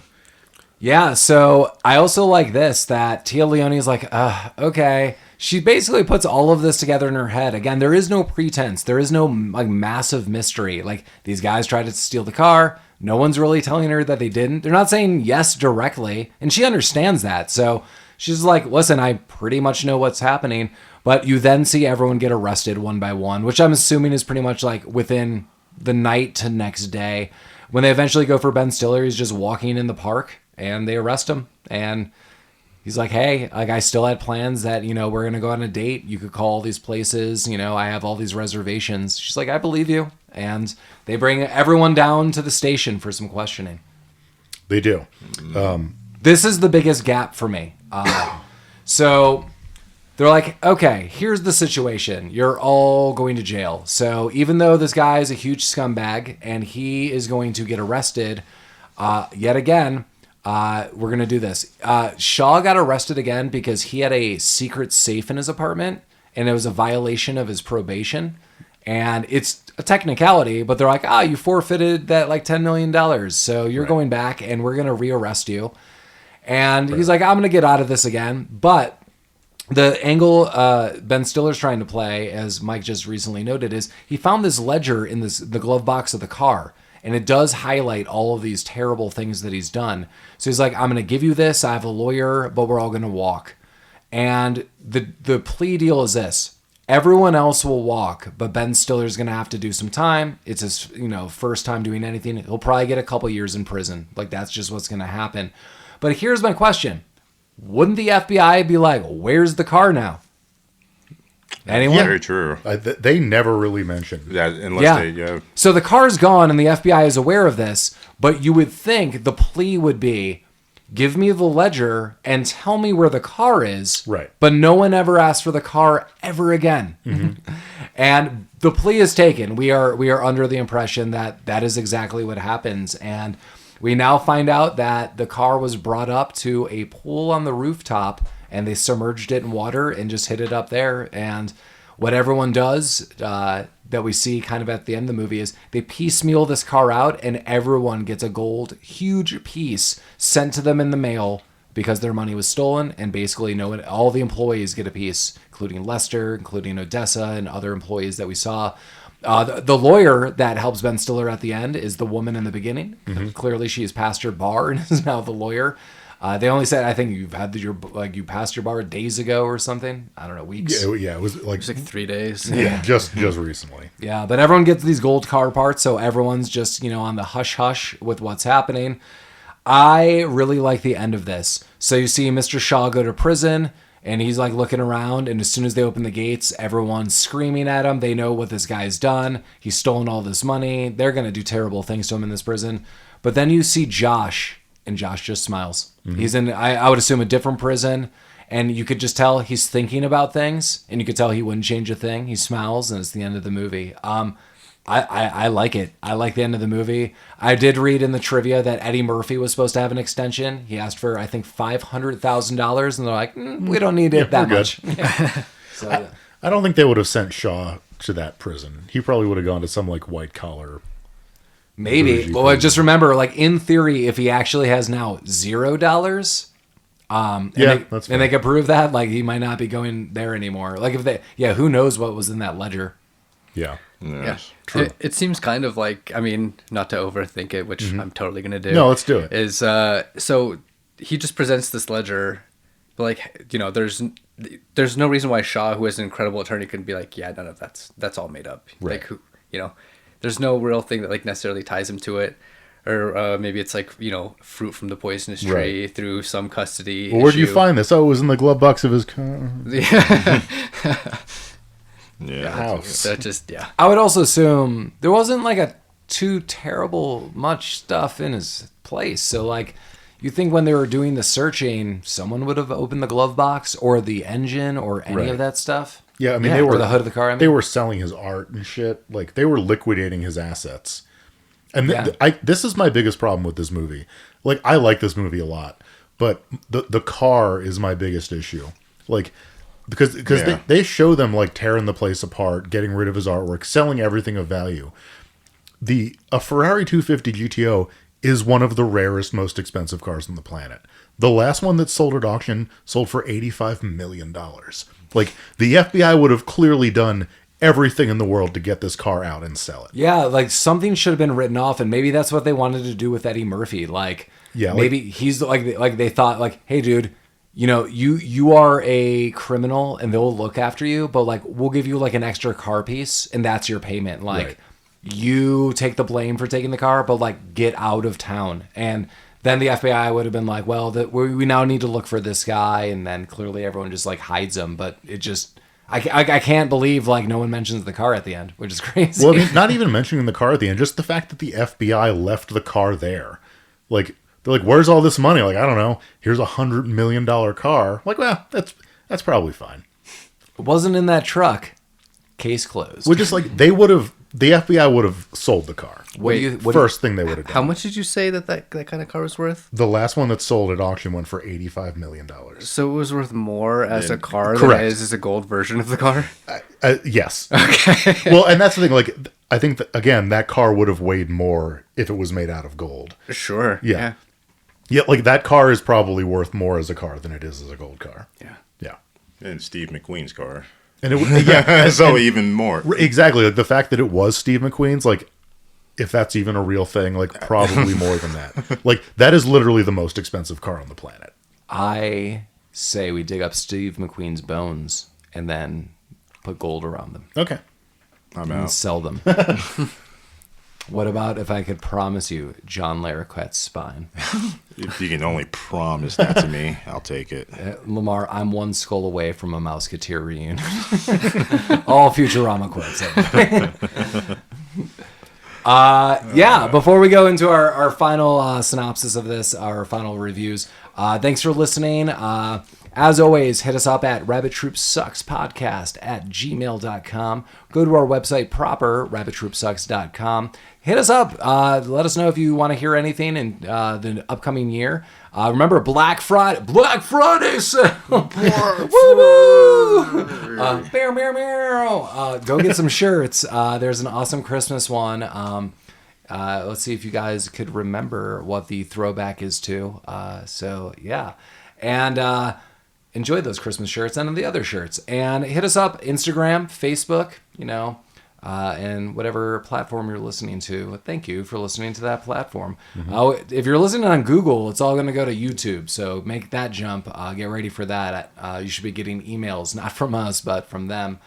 Yeah, so I also like this, that Téa Leoni is like, okay. She basically puts all of this together in her head. Again, there is no pretense. There is no massive mystery. Like, these guys tried to steal the car. No one's really telling her that they didn't. They're not saying yes directly, and she understands that. So she's like, listen, I pretty much know what's happening. But you then see everyone get arrested one by one, which I'm assuming is pretty much like within the night to next day. When they eventually go for Ben Stiller, he's just walking in the park, and they arrest him. And he's like, hey, I still had plans that, we're going to go on a date. You could call all these places. I have all these reservations. She's like, I believe you. And they bring everyone down to the station for some questioning. They do. This is the biggest gap for me. So they're like, okay, here's the situation. You're all going to jail. So even though this guy is a huge scumbag and he is going to get arrested yet again, we're going to do this. Shaw got arrested again because he had a secret safe in his apartment, and it was a violation of his probation. And it's a technicality, but they're like, you forfeited that like $10 million. So you're going back, and we're going to rearrest you. And he's like, I'm going to get out of this again. But the angle Ben Stiller's trying to play, as Mike just recently noted, is he found this ledger in the glove box of the car. And it does highlight all of these terrible things that he's done. So he's like, I'm going to give you this. I have a lawyer, but we're all going to walk. And the plea deal is this. Everyone else will walk, but Ben Stiller's going to have to do some time. It's his first time doing anything. He'll probably get a couple years in prison. Like, that's just what's going to happen. But here's my question. Wouldn't the FBI be like, where's the car now? Anyone? Very true. They never really mentioned that unless So the car's gone, and the FBI is aware of this, but you would think the plea would be, give me the ledger and tell me where the car is. Right. But no one ever asked for the car ever again. Mm-hmm. And the plea is taken. We are under the impression that that is exactly what happens. And we now find out that the car was brought up to a pool on the rooftop, and they submerged it in water and just hid it up there. And what everyone does that we see kind of at the end of the movie is they piecemeal this car out, and everyone gets a gold huge piece sent to them in the mail because their money was stolen. And basically all the employees get a piece, including Lester, including Odessa, and other employees that we saw. The lawyer that helps Ben Stiller at the end is the woman in the beginning. Mm-hmm. Clearly she has passed her bar and is now the lawyer. They only said, I think you passed your bar days ago or something. I don't know, weeks. Yeah, it was like 3 days. Yeah, just recently. Yeah, but everyone gets these gold car parts, so everyone's just, on the hush-hush with what's happening. I really like the end of this. So you see Mr. Shaw go to prison, and he's like looking around, and as soon as they open the gates, everyone's screaming at him. They know what this guy's done. He's stolen all this money. They're going to do terrible things to him in this prison. But then you see Josh, and Josh just smiles. Mm-hmm. He's in, I would assume, a different prison, and you could just tell he's thinking about things, and you could tell he wouldn't change a thing. He smiles, and it's the end of the movie. I like it. I like the end of the movie. I did read in the trivia that Eddie Murphy was supposed to have an extension. He asked for, I think, $500,000, and they're like, we don't need it that much. So, I don't think they would have sent Shaw to that prison. He probably would have gone to some like white collar. Maybe. Well, just remember, like, in theory, if he actually has now $0, and they could prove that, like, he might not be going there anymore. Like, who knows what was in that ledger? Yeah. Yes. True. It seems kind of like, I mean, not to overthink it, which I'm totally going to do. No, let's do it. Is, so he just presents this ledger, but like, you know, there's no reason why Shaw, who is an incredible attorney, couldn't be like, yeah, none of that's all made up. Right. Like, who, you know, there's no real thing that like necessarily ties him to it. Or maybe it's like, you know, fruit from the poisonous tree Right. through some custody. Well, where'd you issue. find this? Oh, it was in the glove box of his car. Yeah. House. That just, yeah. I would also assume there wasn't like a too terrible much stuff in his place. So like, you think when they were doing the searching, someone would have opened the glove box or the engine or any Right. of that stuff? Yeah, I mean, Yeah, they were or the hood of the car. I mean. They were selling his art and shit. Like they were liquidating his assets. And Yeah. this is my biggest problem with this movie. Like I like this movie a lot, but the car is my biggest issue. Like because Yeah. they show them like tearing the place apart, getting rid of his artwork, selling everything of value. A Ferrari 250 GTO is one of the rarest, most expensive cars on the planet. The last one that sold at auction sold for $85 million. Like the FBI would have clearly done everything in the world to get this car out and sell it. Yeah, like something should have been written off, and maybe that's what they wanted to do with Eddie Murphy. Like, Yeah, like- maybe he's like they thought like, hey, dude, you know, you are a criminal, and they'll look after you, but like we'll give you like an extra car piece, and that's your payment. Like, Right. you take the blame for taking the car, but like get out of town. And then the FBI would have been like, well, we now need to look for this guy, and then clearly everyone just like hides him. But it just. I can't believe like no one mentions the car at the end, which is crazy. Well, I mean, not even mentioning the car at the end, just the fact that the FBI left the car there. Like, they're like, where's all this money? Like, I don't know. Here's $100 million car. Like, well, that's probably fine. It wasn't in that truck. Case closed. Which is like, the FBI would have sold the car. First thing they would have done. How much did you say that kind of car was worth? The last one that sold at auction went for $85 million. So it was worth more as a car than Correct. it is as a gold version of the car? Yes. Okay. Well, and that's the thing. Like, I think, again, that car would have weighed more if it was made out of gold. Sure. Yeah. Yeah, like, that car is probably worth more as a car than it is as a gold car. Yeah. Yeah. And Steve McQueen's car. And it would, yeah. So even more. Exactly. Like, the fact that it was Steve McQueen's, like, if that's even a real thing, like, probably more than that. Like, that is literally the most expensive car on the planet. I say we dig up Steve McQueen's bones and then put gold around them Okay. I'm and out. sell them. What about if I could promise you John Larroquette's spine? If you can only promise that to me, I'll take it. Lamar, I'm one skull away from a Mouseketeer reunion. All Futurama quotes. Yeah, before we go into our final synopsis of this, our final reviews, thanks for listening. As always, hit us up at rabbittroopsuckspodcast@gmail.com. Go to our website proper, rabbittroopsucks.com. Hit us up. Let us know if you want to hear anything in the upcoming year. Remember, Black Friday sale. Woo-woo! Meow, meow, meow. Go get some shirts. There's an awesome Christmas one. Let's see if you guys could remember what the throwback is to. So, yeah. And enjoy those Christmas shirts and the other shirts. And hit us up, Instagram, Facebook, and whatever platform you're listening to. Thank you for listening to that platform. If you're listening on Google, it's all going to go to YouTube. So make that jump. Get ready for that. You should be getting emails, not from us, but from them.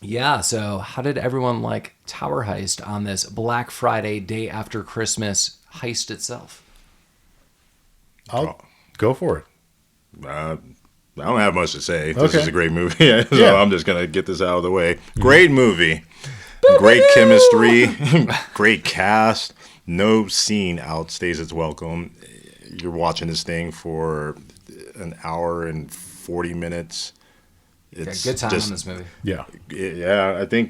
Yeah, so how did everyone like Tower Heist on this Black Friday, day after Christmas heist itself? I'll go for it. I don't have much to say. This Okay. is a great movie. So Yeah. I'm just going to get this out of the way. Great movie. Great chemistry. Great cast. No scene outstays its welcome. You're watching this thing for an hour and 40 minutes. It's Good time just, on this movie. Yeah. Yeah, I think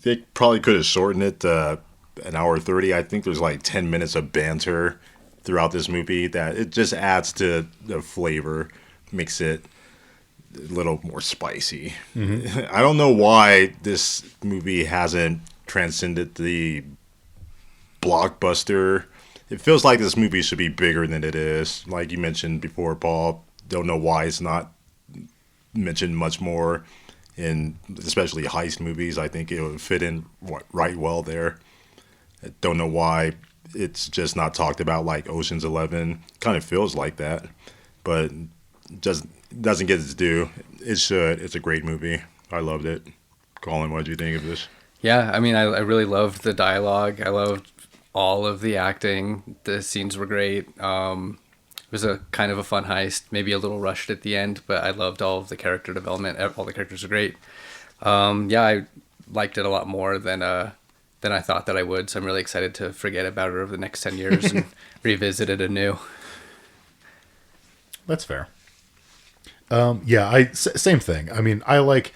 they probably could have shortened it to an hour 30. I think there's like 10 minutes of banter throughout this movie that it just adds to the flavor, makes it a little more spicy. I don't know why this movie hasn't transcended the blockbuster. It feels like this movie should be bigger than it is. Like you mentioned before, Paul, don't know why it's not mentioned much more. in especially heist movies. I think it would fit in right well there. I don't know why it's just not talked about like Ocean's 11. Kind of feels like that, but just doesn't get its due. It should. It's a great movie. I loved it. Collin, what did you think of this? Yeah, I mean, I really loved the dialogue. I loved all of the acting. The scenes were great. It was a kind of a fun heist, maybe a little rushed at the end, but I loved all of the character development. All the characters are great. Yeah, I liked it a lot more than I thought that I would. So I'm really excited to forget about it over the next 10 years and revisit it anew. That's fair. Yeah, same thing. I mean, I like.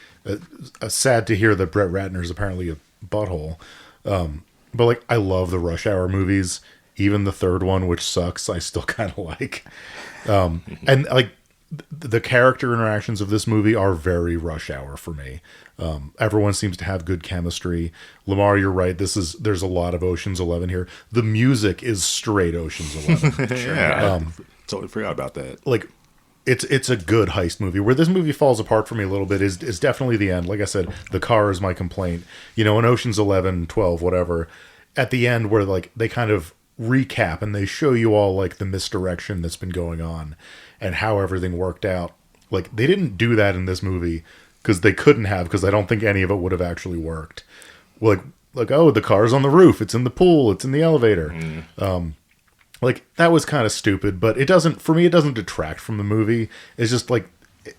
Sad to hear that Brett Ratner's apparently a butthole, but like I love the Rush Hour movies. Even the third one, which sucks, I still kind of like. And like the character interactions of this movie are very Rush Hour for me. Everyone seems to have good chemistry. Lamar, you're right. There's a lot of Ocean's 11 here. The music is straight Ocean's 11. Yeah, totally forgot about that. Like. It's a good heist movie. Where this movie falls apart for me a little bit is definitely the end. Like I said, the car is my complaint. You know, in Ocean's 11, 12, whatever, at the end where like they kind of recap and they show you all like the misdirection that's been going on and how everything worked out. Like they didn't do that in this movie because they couldn't have, because I don't think any of it would have actually worked. Like oh, the car's on the roof, it's in the pool, it's in the elevator. Like, that was kind of stupid, but it doesn't detract from the movie. It's just, like,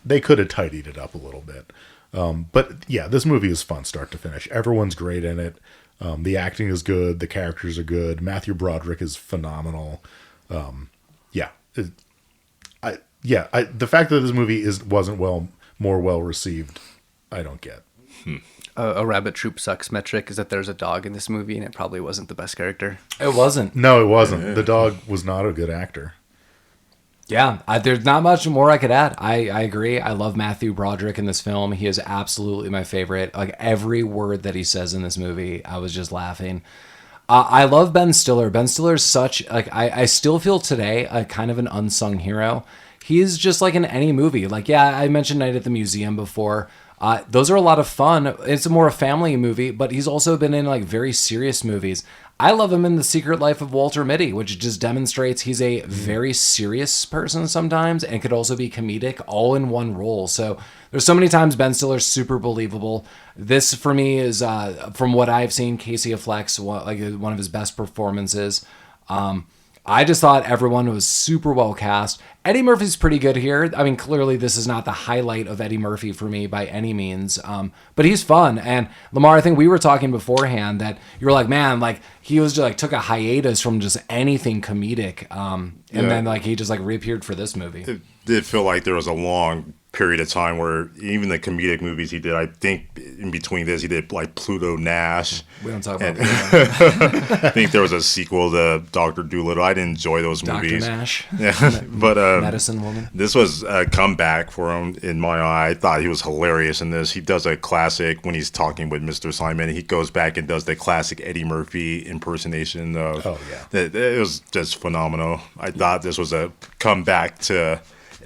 they could have tidied it up a little bit. But, yeah, this movie is fun start to finish. Everyone's great in it. The acting is good. The characters are good. Matthew Broderick is phenomenal. The fact that this movie wasn't more well received, I don't get. A rabbit troop sucks metric is that there's a dog in this movie, and it probably wasn't the best character. It wasn't. No, it wasn't. The dog was not a good actor. Yeah, there's not much more I could add. I agree. I love Matthew Broderick in this film. He is absolutely my favorite. Like, every word that he says in this movie, I was just laughing. I love Ben Stiller. Ben Stiller's such, like, I still feel today a kind of an unsung hero. He's just like in any movie. Like, yeah, I mentioned Night at the Museum before. Those are a lot of fun. It's more a family movie, but he's also been in like very serious movies. I love him in The Secret Life of Walter Mitty, which just demonstrates he's a very serious person sometimes and could also be comedic all in one role. So there's so many times Ben Stiller's super believable. This for me is, from what I've seen, Casey Affleck's one of his best performances. I just thought everyone was super well cast. Eddie Murphy's pretty good here. I mean, clearly this is not the highlight of Eddie Murphy for me by any means, but he's fun. And Lamar, I think we were talking beforehand that you were like, man, like he was just like took a hiatus from just anything comedic, and then like he just like reappeared for this movie. It did feel like there was a long period of time where even the comedic movies he did, I think in between this he did like Pluto Nash. We don't talk about that. I think there was a sequel to Dr. Dolittle. I didn't enjoy those movies. Dr. Nash. Yeah, but Medicine Woman. This was a comeback for him in my eye. I thought he was hilarious in this. He does a classic when he's talking with Mr. Simon. He goes back and does the classic Eddie Murphy impersonation of. Oh yeah, it was just phenomenal. I thought this was a comeback to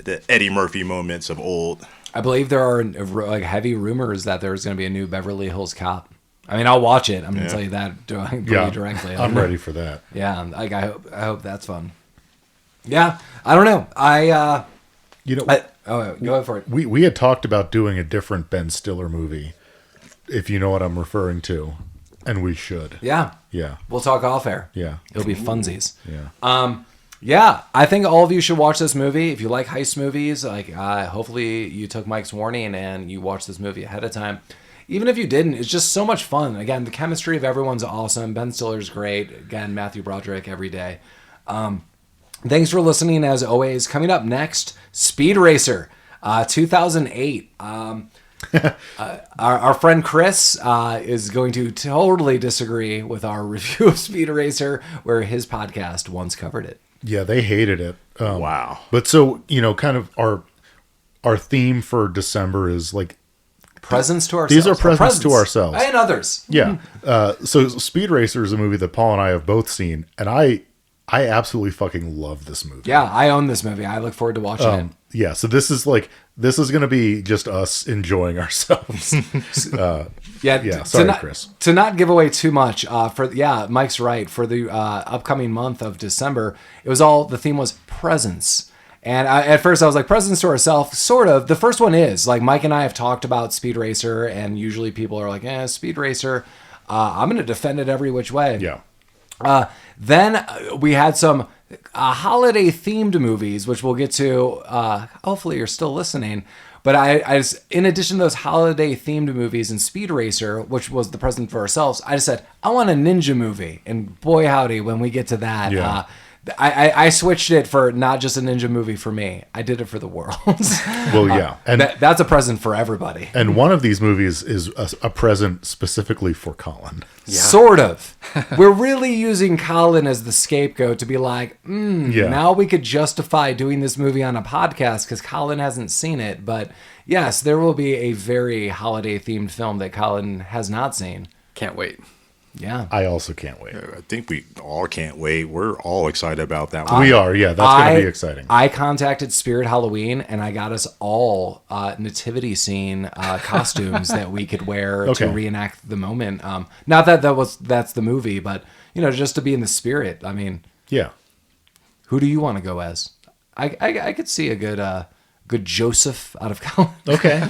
the Eddie Murphy moments of old. I believe there are like heavy rumors that there's going to be a new Beverly Hills Cop. I mean, I'll watch it. I'm going to tell you that pretty directly. I'm ready for that. Yeah, like I hope that's fun. Yeah, I don't know. Go ahead for it. We had talked about doing a different Ben Stiller movie, if you know what I'm referring to, and we should. Yeah. Yeah. We'll talk off air. Yeah. It'll be funsies. Yeah. Yeah, I think all of you should watch this movie. If you like heist movies, like hopefully you took Mike's warning and you watched this movie ahead of time. Even if you didn't, it's just so much fun. Again, the chemistry of everyone's awesome. Ben Stiller's great. Again, Matthew Broderick every day. Thanks for listening as always. Coming up next, Speed Racer, 2008. Our friend Chris is going to totally disagree with our review of Speed Racer, where his podcast once covered it. Yeah, they hated it. Wow. But so, kind of our theme for December is like presents to ourselves. These are presents to ourselves. And others. Yeah. So Speed Racer is a movie that Paul and I have both seen, and I absolutely fucking love this movie. Yeah, I own this movie. I look forward to watching it. Yeah, so this is going to be just us enjoying ourselves. Sorry, Chris. To not give away too much, Mike's right. For the upcoming month of December, the theme was presents. And at first I was like, presents to ourselves, sort of. The first one is, like, Mike and I have talked about Speed Racer, and usually people are like, Speed Racer, I'm going to defend it every which way. Yeah. Then we had some holiday-themed movies, which we'll get to. Hopefully you're still listening. But I just, in addition to those holiday-themed movies and Speed Racer, which was the present for ourselves, I just said, I want a ninja movie. And boy, howdy, when we get to that, I switched it for not just a ninja movie for me. I did it for the world. Well, yeah. And that's a present for everybody. And one of these movies is a present specifically for Collin. Yeah. Sort of. We're really using Collin as the scapegoat to be like, now we could justify doing this movie on a podcast because Collin hasn't seen it. But yes, there will be a very holiday-themed film that Collin has not seen. Can't wait. Yeah. I also can't wait. I think we all can't wait. We're all excited about that one. We are, yeah. That's going to be exciting. I contacted Spirit Halloween, and I got us all nativity scene costumes that we could wear to reenact the moment. Not that that's the movie, but just to be in the spirit. I mean, yeah. Who do you want to go as? I could see a good Joseph out of Collin. Okay.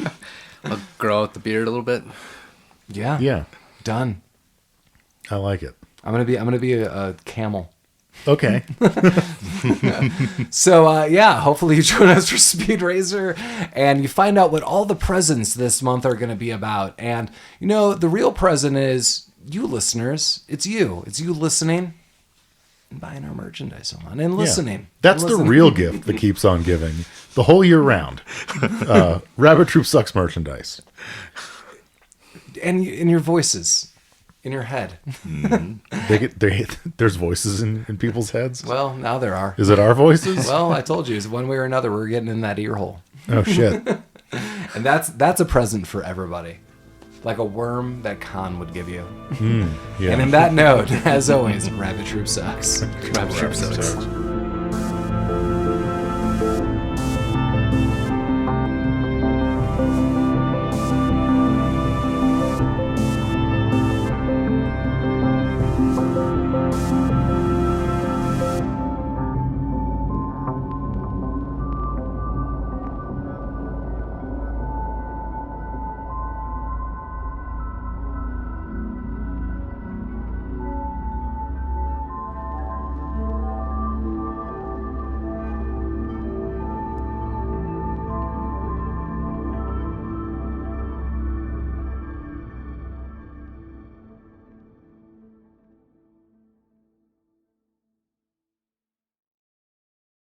I'll grow out the beard a little bit. Yeah. Yeah. Done. I like it. I'm gonna be a camel. Okay. So hopefully you join us for Speed Racer, and you find out what all the presents this month are gonna be about. And the real present is you listeners. It's you listening and buying our merchandise on and listening. Yeah. That's the real gift that keeps on giving the whole year round. Rabbit Troop Sucks merchandise. And in your voices. In your head. There's voices in people's heads? Well, now there are. Is it our voices? Well, I told you. One way or another, we're getting in that ear hole. Oh, shit. And that's a present for everybody. Like a worm that Khan would give you. Yeah. And in that note, as always, Rabbit Troop sucks. Rabbit Troop sucks.